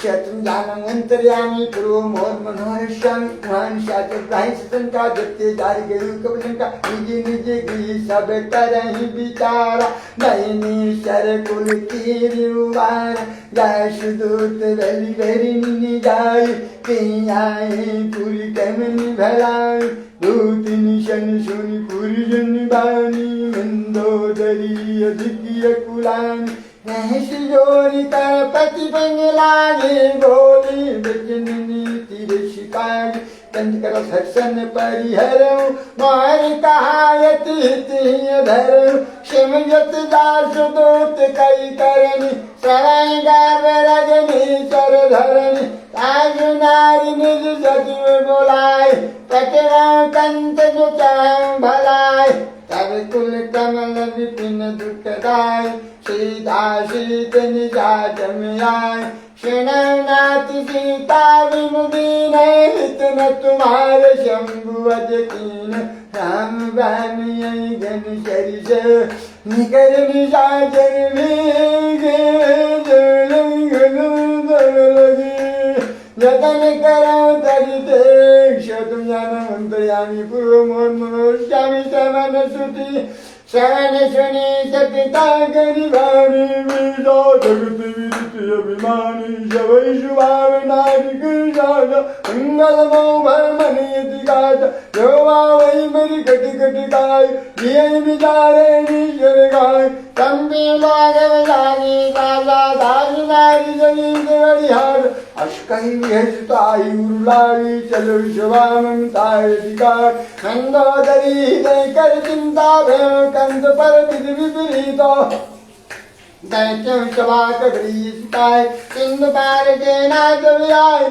शत्रु जानम अंतर्यामी प्रभु मोर मनोहर श्यामी कुहान शाचर प्राही सतन का जत्ते जारी गयु कबलन का निजी निजी गृह सब करही विचारा नयनी शर कुल कीरुवार जय सुदूत वेली वेरी निनी जाय कहीं आए पूरी कमनी भलाई दूतिनी शनि सुनी पूरी जन बानी मंदोदरी अधिकिय कुलानी रहस्य जोरी कर पति बंगलागे बोली बजननी तीर शिकारी कंज कर हर्षण परिहरऊ मार कहायति तिय धरऊ शिमयत दास दूत कई करनी शरण गर्भ रजनी चर धरनी ताज नारी निज सचिव बोलाए पटना कंत जो चाहूं भलाए तब कुल कमल विपिन दुखदाय सीता शीत निजात में आए शरणनाथ सीता विमुदीन हित न तुम्हारे शंभु अज कीन राम बहन यही घन शरिष निकर निशाचर लगी जतन करो तरिते तुम जानो अंतर्यामी पूर्व मोर मनोर श्यामी श्रवण श्रुति श्रवण सुनी सपिता गरिवाणी वीजा जगत विदित अभिमानी शवै शुभाव नारी गिरिजाज मंगल मो भरमनि गाज योवा वै मेरी कटी कटी गाय ये बिचारे नीचर गाय तंबी लागे लागी दादा दादी नारी जगी देवरिहार अश्कही विहजताई उरुलाई चलो शिवानंताय विकार मंदोदरी हृदय कर चिंता भय कंद पर विधि विपरीत दैत्यों सभा कबरी सिताय सिंधु पार के नाच आए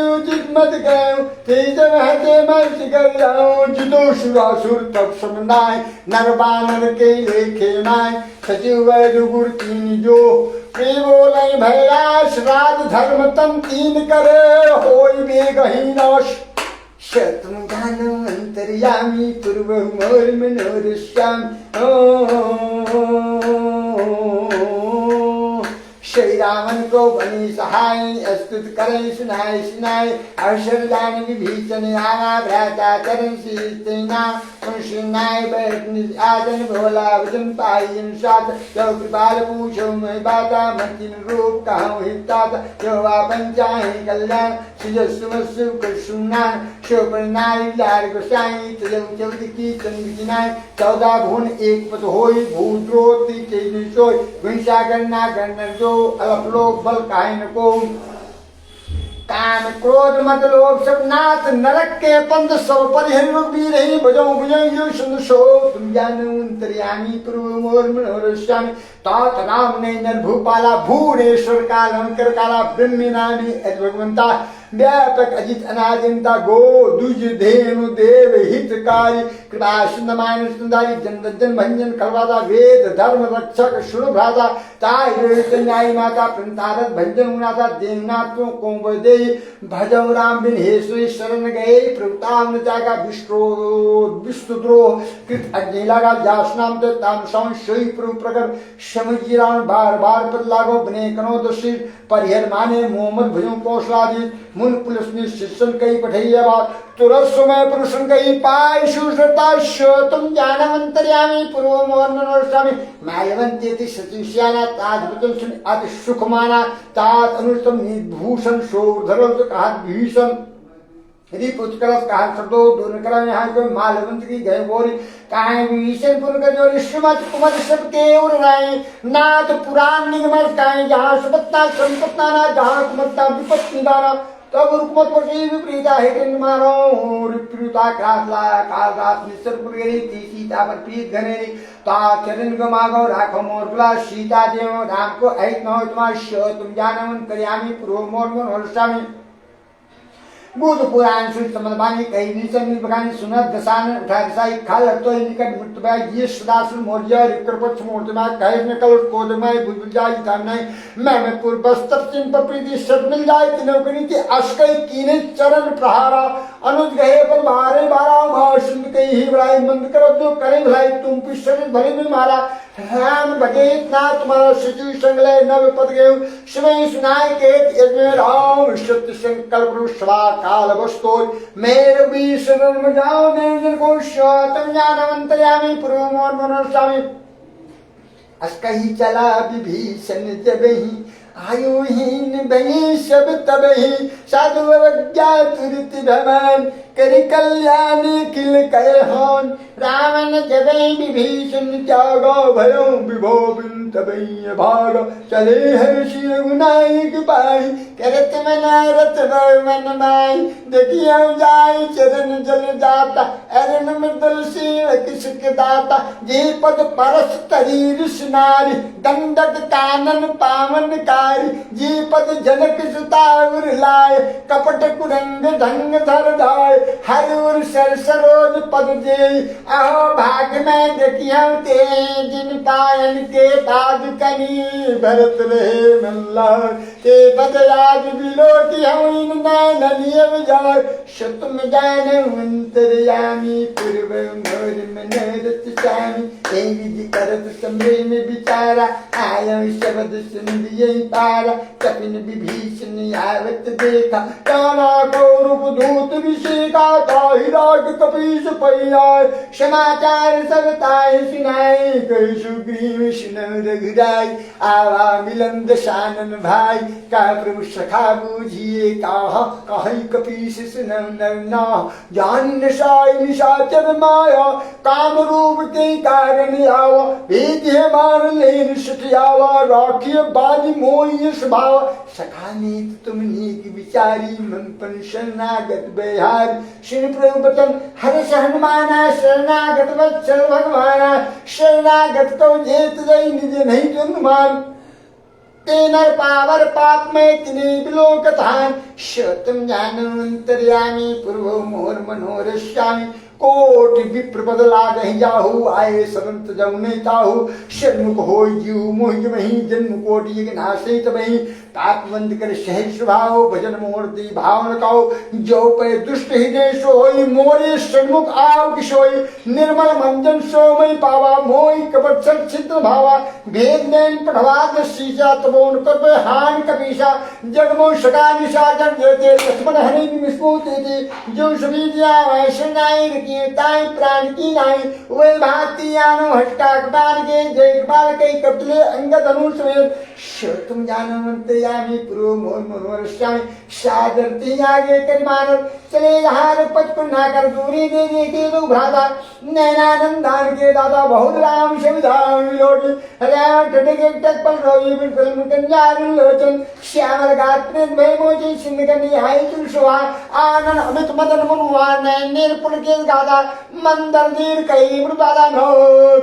उचित मत गयो तेज हते मत कर जाओ जुदो सुरासुर तब समनाय नर बानर के लेखे नाय सचिव वैद्य गुर तीन जो प्रेम बोले भैया श्राद्ध धर्म तम तीन करे होय बेगहीनाश शत्रुघ्न अंतर्यामी पूर्व मोर मनोरश्याम श्री रामन को बनी सहाय स्तुत करे सुनाए सुनाए अवसर दान विभीषण आवा भ्राता चरण शीना सुनाए बैठ आदन भोला वजन पाई साथ जो कृपाल पूछो मैं बाता मतिन रूप कहूँ हितात जो आपन चाहे कल्याण सुजस्व कृष्णा शोभन नारी लाल गोसाई तुझे चौथ की चंद्रिनाय 14 भुवन एक पद होई भूद्रोति के सोई गुणसागर ना गणन जो अलपलोक बल कायन को काम क्रोध मत लोभ सब नाथ नरक के पंथ सब परिहर भी रही भजो भुजंग सुनसो तुम जानो अंतर्यामी पूर्व मोर मनोरश्यामी तात राम ने नर भूपाला भूरेश्वर कालंकर काला ब्रह्मी नामी भगवंता व्यापक अजित अनादिता गो दुज धेनु देव हितकारी कृपा सुंदमान सुंदरी जन भंजन करवादा वेद धर्म रक्षक शुभ भ्राता ताई रोहित न्याय माता प्रंतारत भंजन उनाता देवनाथ को दे भजौ राम बिन हेश्वरी शरण गए प्रभुताम जागा विष्णुद्रोह कृत अग्नि लगा जासनाम दे ताम सौं सोई प्रभु प्रकट समझिरान बार बार पर लागो बने कनो दशी परिहर माने मोहम्मद भजो कौशलादी मुन पुलिस ने शिष्यन कई पठैया बात तुरंत समय पुरुषन कई पाय सुश्रता तुम ज्ञानवंतर्यामी पूर्व मोहन मनोरस्वामी मालवंती सचिश्याना ताज वचन सुन अति सुख माना तात अनुष्टम भूषण शोधर कहा भीषण यदि पुष्करस कहा शब्दों दोनों करा यहाँ को मालवंत की गए बोरी कहा विभीषण पुर का जो ऋषिमत कुमत सब के उड़ रहे नाथ पुराण निगमत कहा जहाँ सुपत्ता संपत्ता ना जहाँ कुमत्ता विपत्ति निदाना तब रुकमत पशी विपरीता हिरण्य मारो विपरीता क्रासला काल रात निश्चर पुरगेरी थी सीता पर प्रीत घनेरी ता चरण को मागो राखो मोर बुला सीता देव राम को ऐत न हो तुम्हारा तुम जानवन करियामी पूर्व मोर मनोरस्वामी बुध पुराण सुन समदबानी कई नीचन बगानी सुनत दसान उठा दसाई खाल तो निकट मुर्तबा ये सदासुर मोर्जा रिकरपथ मोर्तबा कहे में कल कोदमय बुझ जाई तामनै मैं पूर्व बस्तर चिन पर प्रीति सत मिल जाए तिनौकनी की अश्कई कीने चरण प्रहारा अनुज गए पर मारे बारा भाव सुन के ही बड़ाई मंद कर जो करे भलाई तुम पिछड़ भले में मारा राम भगे इतना तुम्हारा शिशु संगले नव पद गए शिवै सुनाय के यज्ञ राम सत्य संकल्प सवा काल वस्तो मेरे भी शरण में जाओ निर्जन को तुम ज्ञानवंतर्यामी पूर्व मोर मनोरस्वामी अस्कही चला विभीषण जब ही आयुहीन बही सब तब ही साधु अवज्ञा तुरत भवन करि कल्याण किल कहे होन रावण जबै विभीषण त्यागो भयो विभो बिन तबै भाग चले हर्षि रघुनायक पाई करत मनरत मन माई देखियो जाय चरण जल जाता अरण मृदुल सिंह किसक दाता जे पद परस तरी ऋषि नारी दंडक कानन पावन कारी जी पद जनक सुतावर लाय कपट कुरंग ढंग धर धाय हरिवर सर सरोज पद जे अहो भाग में देखियो ते जिन पायन के पाद कनी भरत रहे मल्ला ते पद आज बिलोटी हम नैन नियम जाय शतुम जान अंतर्यामी पूर्व मोर मनरत स्वामी ए विधि करत समरे में विचारा आयो शब्द सुन दिए पारा कपिन विभीषण आवत देखा काना को रूप दूत विषेका ताहि राग कपीस पैयाय समाचार सब ताहि सुनाई कहि सुग्रीव सुनौ रघुराई आवा मिलन दशानन भाई का प्रभु सखा बूझिए कहि कपीस सुनौ नरना जान निशाय निशाचर माया काम रूप के कारण आवा भेद मार लेन सठियावा राखिय बाजी मोहि स्वभाव सखा नीत तुम नीक विचारी मन पन शरणागत बेहार श्री प्रभु बचन हर्ष हनुमाना शरणागत वत्सल भगवाना शरणागत को जेत जय निज नहीं जन्मान तेनर पावर पाप में तिने बिलोक थान शतम ज्ञानवंतर्यामी पूर्व मोर मनोर श्यामी कोटि विप्र पद लागहि जाहु आए संत जमुने ताहु षण्मुख हो जीव मोहि मही जन्म कोटि एक नाशे तबहि पाप बंद कर सहज स्वभाव भजन मूर्ति भावन काओ जो पे दुष्ट हृदय सोई मोरे षण्मुख आव किशोई निर्मल मंजन सोमय पावा मोहि कपट छिद्र भावा भेद नैन पढ़वा शीशा तबोन कर हान कपीसा जगमो सका निशाचर देते लक्ष्मण हरि विस्मृति जो सभी दिया वैष्णनाई ताई प्राण की नाई वे भाती आनो हट्टा कपाल के जय कपाल के कपले अंगद अनुसमेत तुम जानवंत यामी पूर्व मोर मनोर श्यामी सादरती आगे कर मानव चले हार पचपन ना कर दूरी दे दे के दो भ्राता नैनानंदान के दादा बहुत राम शिवधाम विलोटी हरियाणा ठटके टक पल रवि बिन फिल्म कंजार लोचन श्यामल गात्र भय मोची सिंह कनी हाय तुम सुहा आनंद अमित मदन मुनुआ नैन पुल के गादा मंदर दीर कई मृदादा नो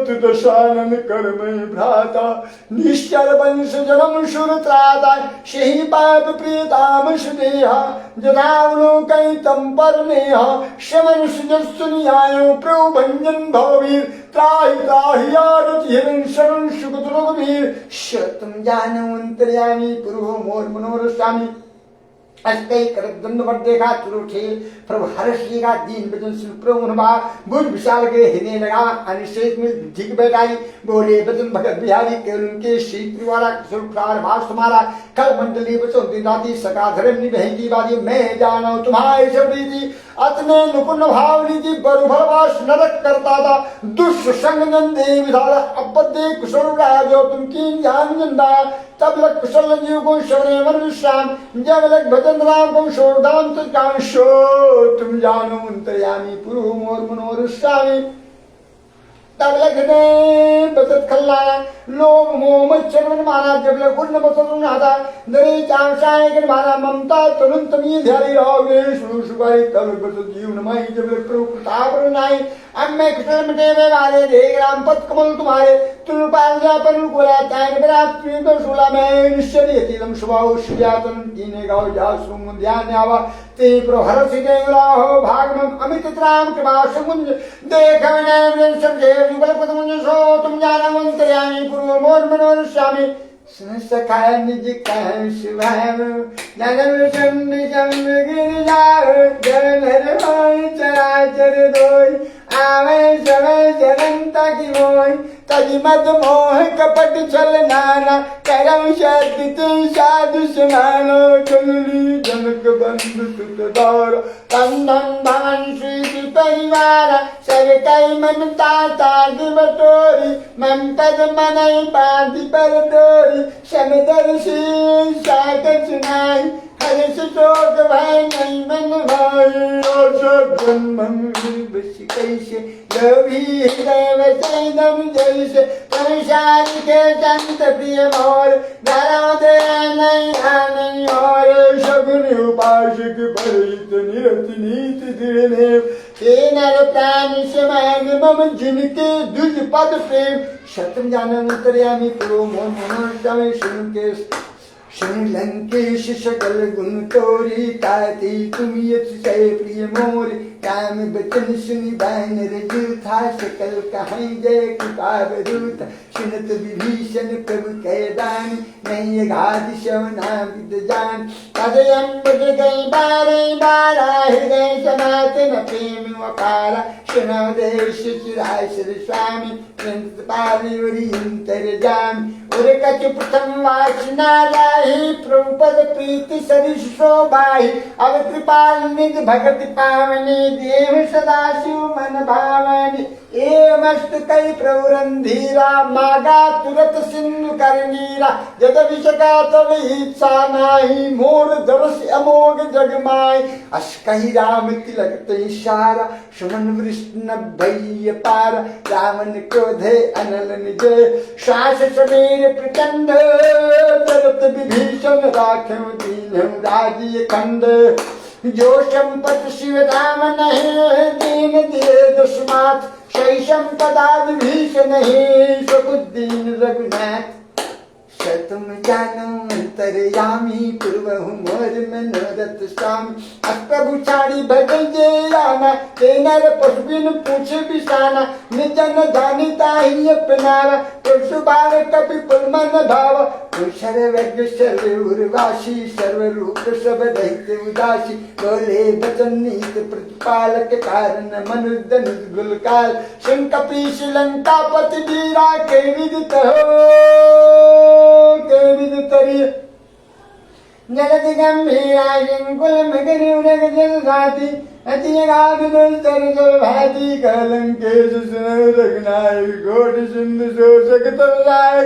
तुद शानन कर में भ्राता निश्चर वंश जन्म सुर त्राता सही पाप प्रियताम सुदेहा जनावनो कई तम पर नेहा शमन सुजस्सुनियायो प्रभु भंजन भववीर त्राहि त्राहि आरति हिरण शरण सुगत रघुवीर शतम जानवंतर्यामी पूर्व मोर मनोर स्वामी अस्ते कर दंडवत देखा तुरु ठेल प्रभु हर्षिका दीन बचन सुन प्रभु नभा बुझ विशाल के हृदय लगा अनिश्चित में ठीक बैठाई बोले बचन भगत बिहारी केवल उनके श्री त्रिवारा सुरक्षार भाष तुम्हारा कल मंडली बचो दिन राति सका धर्म निभे की बाजी मैं जानो तुम्हारे शबरीति अतने नुपुन भाव नीति बरु भरवास नरक करता था दुष्ट संग नंदे विधारा अपदे कुशल राजो तुम की ज्ञान जंदा तब लग कुशल जीव को शवने मन विश्राम जब लग भजन राम को शोरदान तुझकांशो तुम जानो अंतर्यामी पूर्व मोर मनोर स्वामी तब लग ने बचत खल्लाया लोभ मोह मच्छर मन माना जब लग गुण बचत नादा दरे चांसाए के माना ममता तुरंत मी ध्यारी रहोगे सुसुगारी तब बचत जीवन माई जब लग प्रभु प्रताप नाई अब मैं कुशल मटे में वाले देख राम पद कमल तुम्हारे तुम पाल जा पर कोला तांग बरा तुम तो सुला में निश्चय यति तम सुभाव सुजातन कीने गाओ जा सुम ध्यान आवा ते प्रो हर सिदे राहो भागम अमित त्राम कृपा सुमुंज देख मैंने समझे युगल पद मुझ सो तुम जाना मंत्र्यामी पूर्व मोर मनोर स्वामी सुन सखा निज कह शुभाम जनम संग जम गिर जाओ जन हर होई चराचर दोई आवे समय जनंता की मोह तज मद मोह कपट छल नाना करम शब्द साधु सुनानो चुनली जनक बंधु सुत दौर कंधन भवन श्री परिवार सब कई ममता ताग बटोरी मन पद मनई पादी पर डोरी समदर्शी सागर सुनाई हर्ष शोक भय नहीं मन भाई और सब जन्म बस कैसे रवि हृदय वैदम जैसे पंचारी के संत प्रिय मोर धरा दे नहीं आने और सगुन उपासक परित निरत नीति दृढ़ हे नर प्राण समय मम जिनके दुज पद प्रेम शतम जानवंतर्यामी पूर्व मोर मनोरम सुन के शनि लंकेश सकल गुण तोरी ताती तुम यथ जय प्रिय मोर काम बचन सुनि बैन रजू था सकल कहीं जय कृपा बरूत सुनत विभीषण प्रभु कह दान नहीं घात शवना विद जान तदयम बज गई बारे बारा हृदय सनातन प्रेम वकारा सुनो देश चिरासर स्वामी संत पारिवरी अंतर जान और कच प्रथम वासना राही प्रभुपद प्रीति सरिष शोभाही अब कृपाल निज भगत पावनी देव सदाशिव मन भावनी एवमस्त कई प्रवरंधीरा मागा तुरत सिंधु कर नीरा जद विषका तब इच्छा नाही मोर दरस अमोघ जगमाय अस कही राम तिलक ते सारा सुमन वृष्ण भय पार रावण क्रोधे अनल निज श्वास समीर प्रचंड तरत विभीषण राखम दीन राजीय खंड जो संपत शिव राम नहीं दीन दिए दुष्मात सही संपदा विभीषण नहीं सकुद्दीन रघुनाथ तुम जानो अंतरयामी पूर्वहु मोर मनोरथ स्वामी प्रभु छाड़ी भजन जे रामा ते नर पशुबिन पूछे बिसाना निजन जानिता ही अपनावा पुरुष बार कपि पुलमन भाव सर्वज्ञ सर्वउर्वासी सर्वरूप सब दैत्य उदासी बोले वचन नीत प्रतिपालक कारण मनुष्य गुल काल शंकपी श्रीलंकापति वीरा के विदित हो के विदितरी जगति गंभीरा कुल मगन उनक जल साथी अति गाद दुस्तर जो भाती कलंकेश रघुनायक घोट सिंधु शोषक तब लाय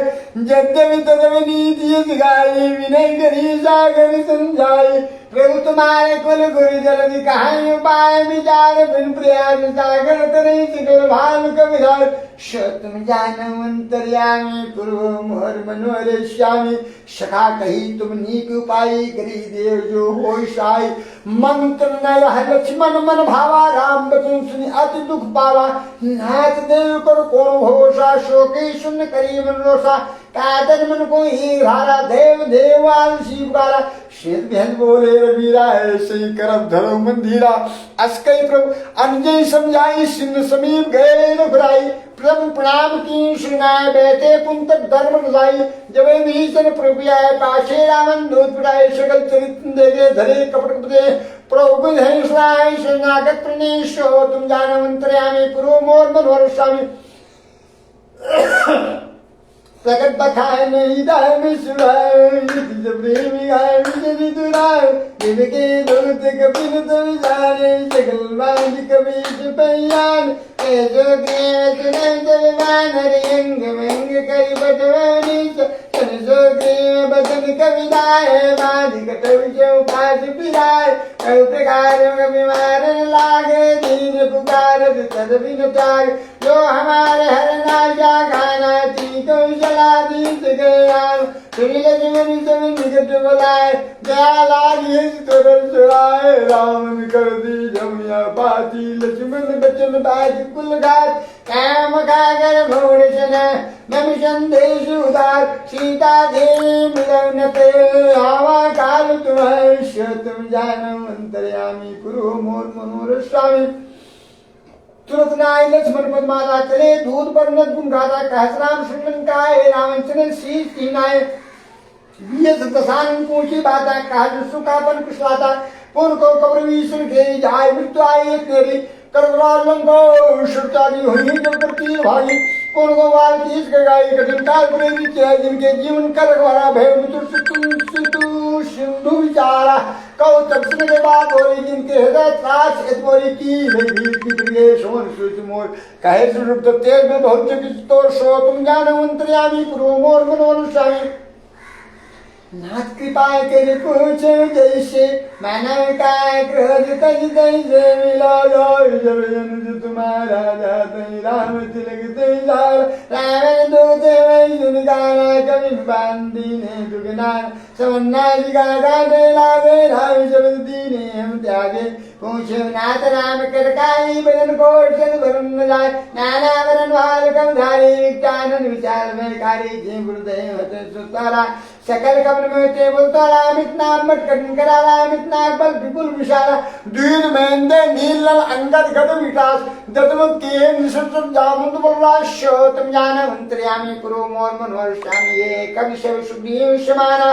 यद्यपि तदव नीति गाई विनय करी सागर समझाई प्रभु तुम्हारे कुल गुरु जलधि कहाई उपाय विचार बिन प्रयास सागर करे सिकल भानु कविधार तुम जानो अंतर्यामी पूर्व मोहर मनोहर श्यामी सखा कही तुम नीक उपाय करी देव जो हो साई मंत्र नय लक्ष्मण मन भावा राम बचन सुनि अति दुख पावा नाथ देव कर कौन भरोसा शोके सुन करी मन रोसा कादर मन को ही धारा देव देवाल शिव गारा शेत बहन बोले रवीरा ऐसे ही करब धरो मंदिरा अस्कई प्रभु अंजय समझाई सिंह समीप गए रघुराई प्रभु प्रणाम की सुनाए बैठे पुंतक धर्म लाई जब भीषण प्रभु आए पाछे रावण दूत पिटाए सकल चरित्र देगे धरे कपट दे प्रभु है सुनाए शरणागत प्रणेश हो तुम जानो अंतर्यामी पूर्व मोर मनोहर स्वामी प्रकट बखाए नहीं दाय में सुनाए प्रेमी गाय विजय दुराए जिनके दूत कपिल तब जाने जगल बांध कबीर सिपहियान जो ग्रेव सुने जब वानर यंग मंग करी बटवानी सन जो ग्रेव बदन कविदाए बांध कटव जो पास पिराए कौ प्रकार बीमार लागे दीन पुकार तद बिन त्याग जो हमारे हर नाजा खाना थी तो चला दीस गया सुनिल जीवन सब निकट बुलाए दया लागी तुरंत सुराए राम कर दी जमुया पाती लक्ष्मण बचन बाज कुल घात काम खागर भोर सना नम संदेश उदार सीता देवी मिलनते आवा काल तुम्हारे तुम जानो अंतर्यामी कुरु मोर मनोहर स्वामी तुरंत नाय लक्ष्मण पद माता चले दूध पर गुण गाता कहसराम सुमन काय रामचंद्र शीश कीनाय ये दशानन पूछी बाता कहा सुखापन कुशलाता पुन को कब्र विष्णु के जाय मृत्यु आई तेरी करवराल लंको शुरतारी हुई जब करती भाई कौन को वाल तीस गई कठिन काल प्रेमी के जिनके जीवन कर वाला भय मृत्यु सिंधु विचारा कौ तपस्या के बाद हो रही जिनके हृदय त्रास एतमोरी की की प्रिय सोन सूच मोर कहे स्वरूप तो तेज में बहुत जगत तो सो तुम जानो अंतर्यामी पूर्व मोर मनोहर स्वामी नाथ कृपा कर पूछ जैसे मानव का क्रोध तज तैसे मिला जाओ जब जन तुम्हारा जाते राम तिलक तैसार रावण दूत वही सुन गाना कवि बांधी ने दुगना सवन्ना जिगा गाने लागे राम शब्द दीने हम त्यागे पूछो नाथ राम कर काई बदन कोट सद भरम न जाए नाना वरण वाल कम धारी विज्ञानन विचार में कारी जी गुरुदेव हते सुतारा सकल कमल में टेबल तारा इतना मटकन करारा इतना बल विपुल विशाला दीन मेंदे नीलल अंगद गद विकास दतम के निसंत जामुन बल्ला शो तुम जाना अंतर्यामी पुरो मोर मनोहर स्वामी ये कवि शिव सुग्रीव समाना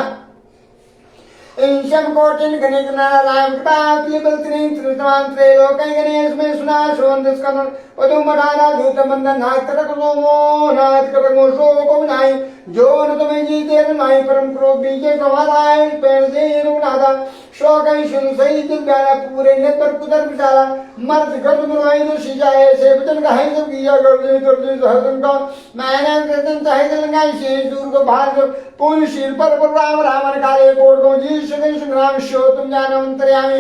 इंशम कोटिन गणित नारायण कृपावती बलत्रीन त्रितमान त्रैलोकय गणेश में सुना सोंदस कन पदुम मराना दूत मंदन नाथ करक लोमो नाथ करक मोसो को बनाई जो न तुम्हें जीते माई परम करो बीजे समाधान पैर से रुनादा शोकई सुन सही दिल प्यारा पूरे ने पर कुदर बिचारा मर्द गर्द मनवाई तो सीजाए से बचन का है सब किया गर्दे गर्दे हरदम का मैंने गर्दन चाहे दिल लगाई से दूर को बाहर को पूर्ण शीर पर राम राम काले कोट को जी सुगन संग्राम शो तुम जानो अंतर्यामी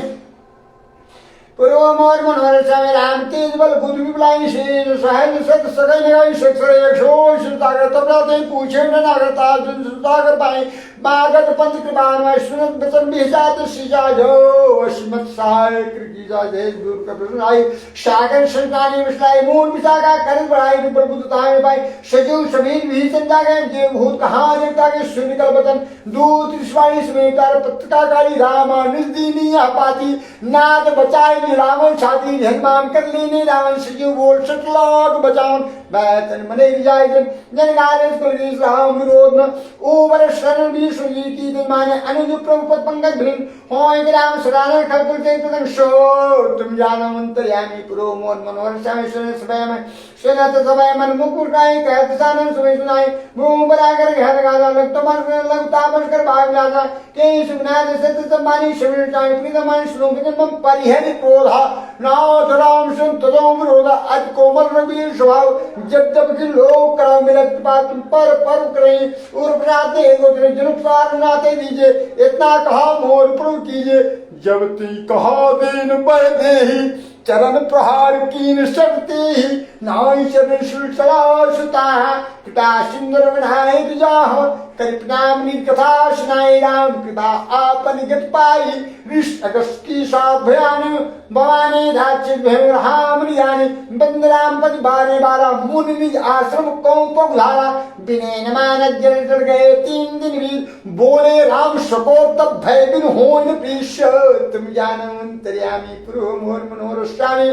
पूर्व मोर मनोहर स्वामी राम तेज बल खुद भी बुलाई शेष सहज सत सगई लगाई सक्षर एक शोष ताकर तबलाते पूछे न नागरता जुन सुताकर पाए बागत पंथ कृपान में सुनत बचन बिहजात सीजा जो अश्मत सहाय कृतिजा देश दूर का प्रश्न आई सागर संतानी विश्लाई मूल विशाखा कर बढ़ाई प्रभुता में पाई सजीव समीर भी चंदा गए देव भूत कहाँ देवता के सुनिकल बचन दूत विश्वाणी समेकार पत्रकाकारी रामा निजदीनी आपाती नाद बचाए रावण छाती हनुमान कर लेने रावण सजीव बोल सतलोक बचावन बैतन मने जाय जन गाले कुलदीस राम विरोध न ओवर शरण भी सुजी की दिन माने अनुज प्रभुपद पंकज भिन होय राम सदानंद खलकुल से तदं शो तुम जानो अंतर्यामी पुरो मोहन मनोहर श्याम सुन समय में सुनत समय मन मुकुट गाय कहत सानन सुने सुनाई मुंह बराकर घर गाना लग तमर लग तापस कर भाग लासा के सुना सत्य सम्मानी शरीर चाहे प्रीतमान श्लोक जन्म परिहरि क्रोधा नाथ राम संत तदो विरोधा अज कोमल रघुवीर स्वभाव जब जब कि लोग करा मिलत बात पर करे उर्फ नाते गोत्र जनुसार नाते दीजिए इतना कहा मोर प्रभु कीजिए जब ती कहा देन बह देही चरण प्रहार कीन शक्ति ही नाई चरण सुलसला सुता पिता सुंदर विनायक जाहो कल्पनामनी कथा सुनाई राम कृपा आपन गत पाई ऋष अगस्त की साथ भयान भवानी धाचे राम रियानी बंद राम पद बारे बारा मुनि निज आश्रम को पगलारा बिने न मानत जल चढ़ गए 3 दिन भी बोले राम सको तब भय बिन होन प्रीश तुम जानो अंतर्यामी पुरो मोर मनोहर स्वामी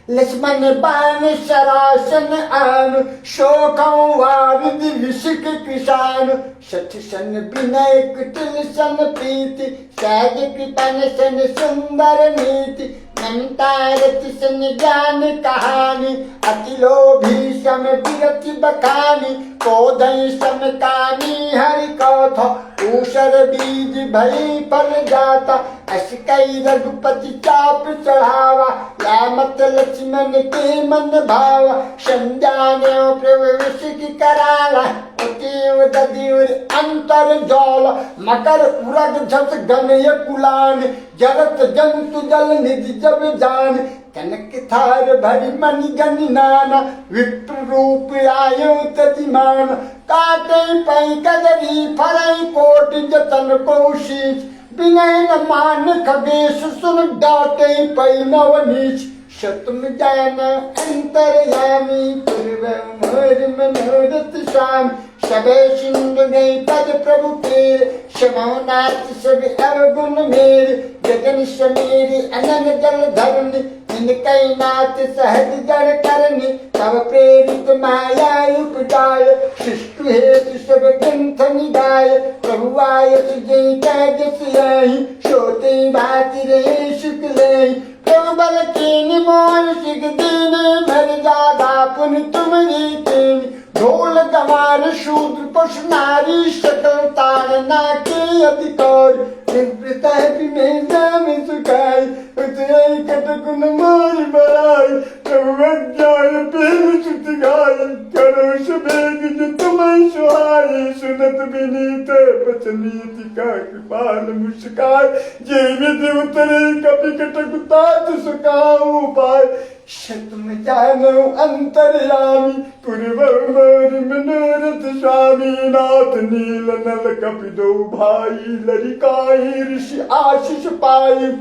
लक्ष्मण बाण सरासन आन शोकौ वारिद विषिक कृषान सठ सन विनय कुटिल सन प्रीति सहज कृपन सन सुंदर नीति नमिता रति सन ज्ञान कहानी अति लोभी सम विरति बखानी कोदई सम कानी हरि कथा ऊषर बीज भई फल जाता अस कई रघुपति चाप चढ़ावा या मत लक्ष्मण के मन भावा संजाने प्रभु विषिक कराला उतीव ददीवर अंतर जल मकर उरग झस गनय कुलान जरत जंतु जल निधि जब जान कनक थार भरी मणि गनि नाना विप्र रूप आयो ततिमान काटे पै कदरी फरई कोट जतन कोशिश बिनय न मान खगेश सुन डाटे पै नवनीच शतम जान अंतर्यामी पूर्व मोर मनोरथ श्याम सबे सिंधु गई पद प्रभु के क्षमनाथ सब अवगुण मेरे जगन समीरी अनन जल धरनी इनकई नाथ सहज जड़ करनी तब प्रेरित माया उपजाय सृष्टि हेतु सब ग्रंथ निगाय प्रभु आय तुझे तेजस आई सोते भाति रे शुक्ल प्रभु बल कीन मोर सिख दीन भर जादा पुन तुमरी कीन ढोल गवार शूद्र पशु नारी सकल तारना के अधिकार में जाम सुखाई कटकुन मोर बड़ाई प्रभु ज्ञान प्रेम सुत गाय करो सुबेग जो तुम्हें सुहाई सुनत विनीत बचनीति का कृपाल मुस्काय जे विधि उतरे कपि कटकुतात सुखाऊ पाय शतम जानो अंतर्यामी पूर्व मोर मनोरथ स्वामी नाथ नील नल कपि दो भाई लरिकाई ऋषि आशीष पाई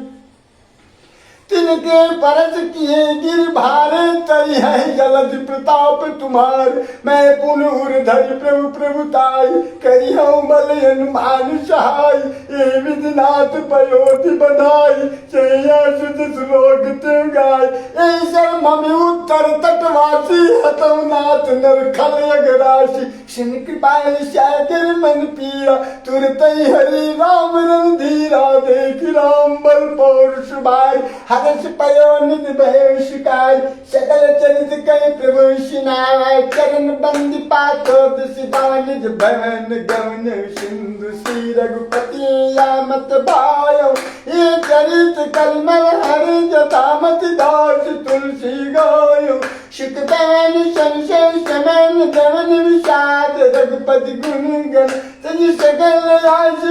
तिनके परस किए गिर भारे तरी है जलद प्रताप तुम्हार मैं पुनः धरि प्रभु प्रभुताई करी हूँ बल हनुमान सहाय ये विधिनाथ पयोधि बधाई चैया सुध श्लोक त्यों गाय ऐसा मम्मी उत्तर तटवासी हतौ नाथ नर खल राशि क्षण कृपाल सागर मन पीरा तुरत ही हरि राम रणधीरा देख राम बल पौरुष भाई हर्ष पयो निधि भय शिकाय सकल चरित कई प्रभु सिनाय चरण बंदी पातो सिदा निज भवन गवन सिंधु श्री रघुपति यामत भायो ये चरित कलमल हरि जतामत दास तुलसी गायो शुकदैन संशय समन जवन विषाद रघुपति गुण गण तज सकल राज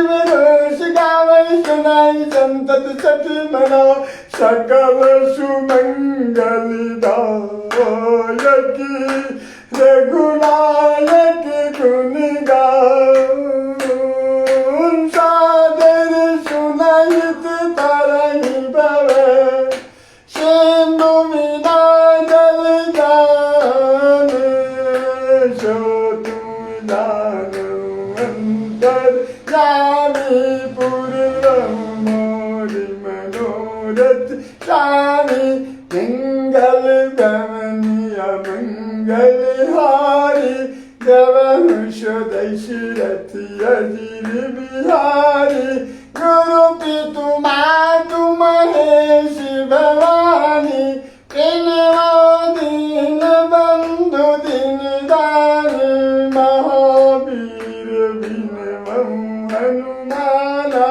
गावै सुनाई संतत सठ मना सकल सुमंगल दायक रघुनायक गुण गाऊं सादर सुनाइत तरहि भवे सिंधु बिना जल जाने सो तुम जानो अंतर जामी पूर्व मोरि मनोरथ स्वामी मंगल गमनिया मंगल हारी जवंश दशरथी अजीर बिहारी गुरु पितु मातु महेश भवानी दीन बंधु दीन दानी महावीर बिन हनुमाना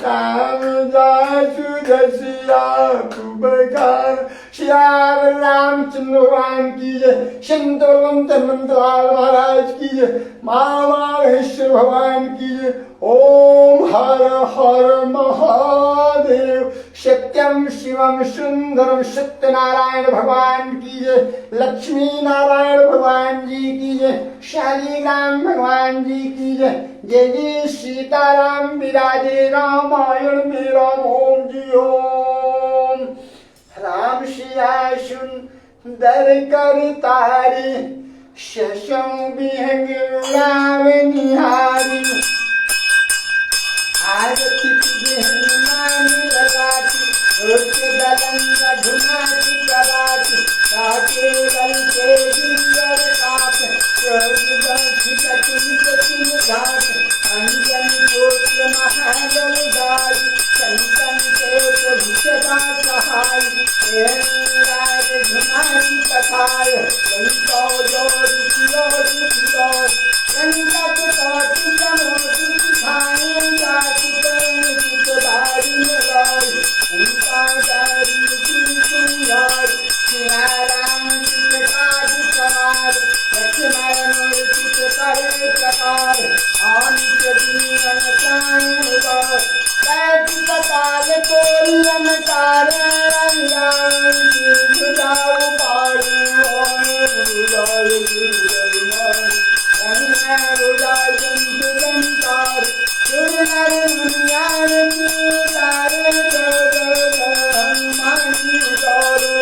राम जासु जसिया बखान श्याम रामचंद्र भगवान की जय संतवंत मंत्राल महाराज की जय महामाहेश्वर भगवान की जय ओम हर हर महादेव सत्यम शिवम सुंदरम सत्यनारायण भगवान की जय लक्ष्मी नारायण भगवान जी की जय शालीग्राम भगवान जी की जय जय जय सीताराम विराजे रामायण में राम ओम जी ओम राम सिया सुंदर कर तारी शशं विहंग उड़ाव निहारी आरती तुझे हनुमान लगाती रोके दलंग धुनाती कराती काके दल के दिलर काप स्वर्ग दंश कटिन घाट अंजन गोत्र महादल गाय संतन के प्रभु सदा सहाय राज धुनाती कथाय संतो जोड़ी चिरोड़ी चिरोड़ संकट काटि कमोति खाए जाति कर्ण चित धारी निराय उनका दारी सुनियार सिया राम चित काज समार लक्ष्मण चित करे प्रकार आनित दीन प्राण उदार कैट कताल कोई अनकार रंगान बुझाऊ पारू बुझाए गुरुमान बुझाए जंतुरंकार सुरनर मुनियान की तारे हनुमान उतारो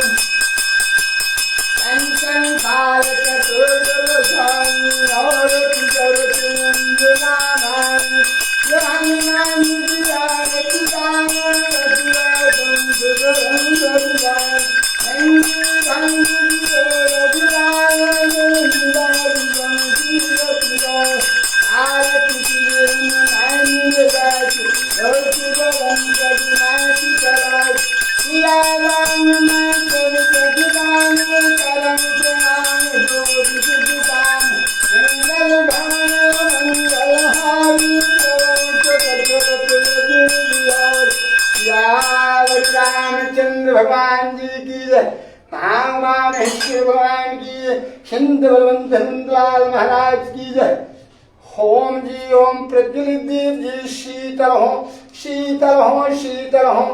कंचन काल चतुर्दल धानी और चंद्रना नानी हनुमान दियार किदान रतिया बंधुरंगरदान अंगी भंगी रघुराय रघुराय बंधी रघुराय आरती की नानी गाती रघुरंग नाची चलाय सिया राम में कर जगदान करम जनान जोड़ी जुदान मंगल भान मंगल हारी रामचंद्र भगवान जी की जय महामाहेश्वर भगवान की जय संत बलवंत नंदलाल महाराज की जय ओम जी ओम प्रज्वलित देव जी शीतल हो शीतल हो शीतल हो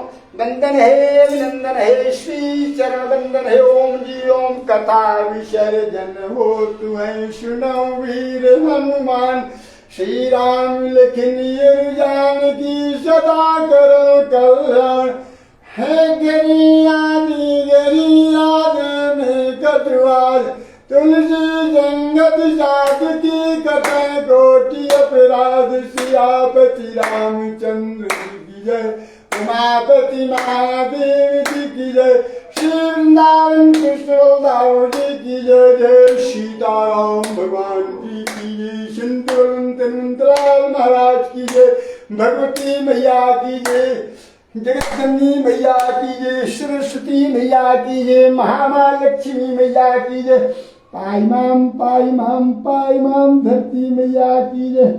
वंदन है अभिनंदन है श्री चरण वंदन है ओम जी ओम कथा विसर्जन हो तुम्हें सुनो वीर हनुमान श्री राम लिखनी जानकी सदा करो कल्याण है गरियाद में कटवार तुलसी जंगत साध की कथा कोटि अपराध सियापति रामचंद्र की जय उमापति महादेव जी की जय श्री वृंदावन कृष्ण जी की जय जय सीताराम भगवान की जय भगवती मैया की जय, जगतजननी मैया की जय, सरस्वती मैया की जय, महामाँ लक्ष्मी मैया की जय, पाई माम धरती मैया की जय।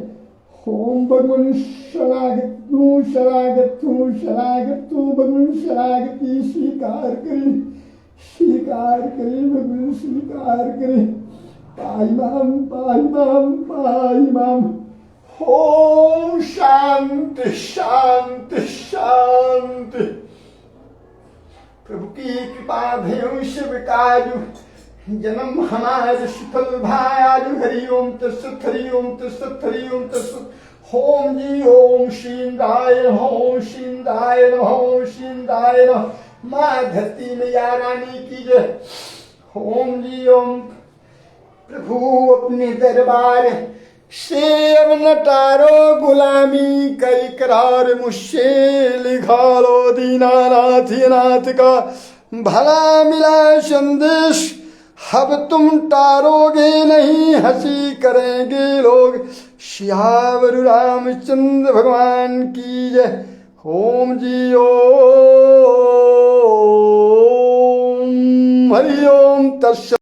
ओम भगवान शरणागतु शरणागतु शरणागतु भगवान शरणागति स्वीकार करें भगवान स्वीकार करें। पाई माम। ओम शांति शांति शांति। प्रभु की कृपा भयं शिव काजु जन्म हमारे सफल भायाजु। हरि ओम तत्सत हरि ओम तत्सत हरि ओम तत्सत। ओम जी ओम शिवाय ओम शिवाय ओम शिवाय। माँ धरती मैया रानी की जय। ओम जी ओम। प्रभु अपने दरबार से अब न टारो गुलामी कई करार मुझसे लिखा लो दीनानाथ नाथ का भला मिला संदेश। अब तुम टारोगे नहीं हंसी करेंगे लोग। सियावर रामचंद्र भगवान की जय। ओम जी ओम हरि ओम तत्सत।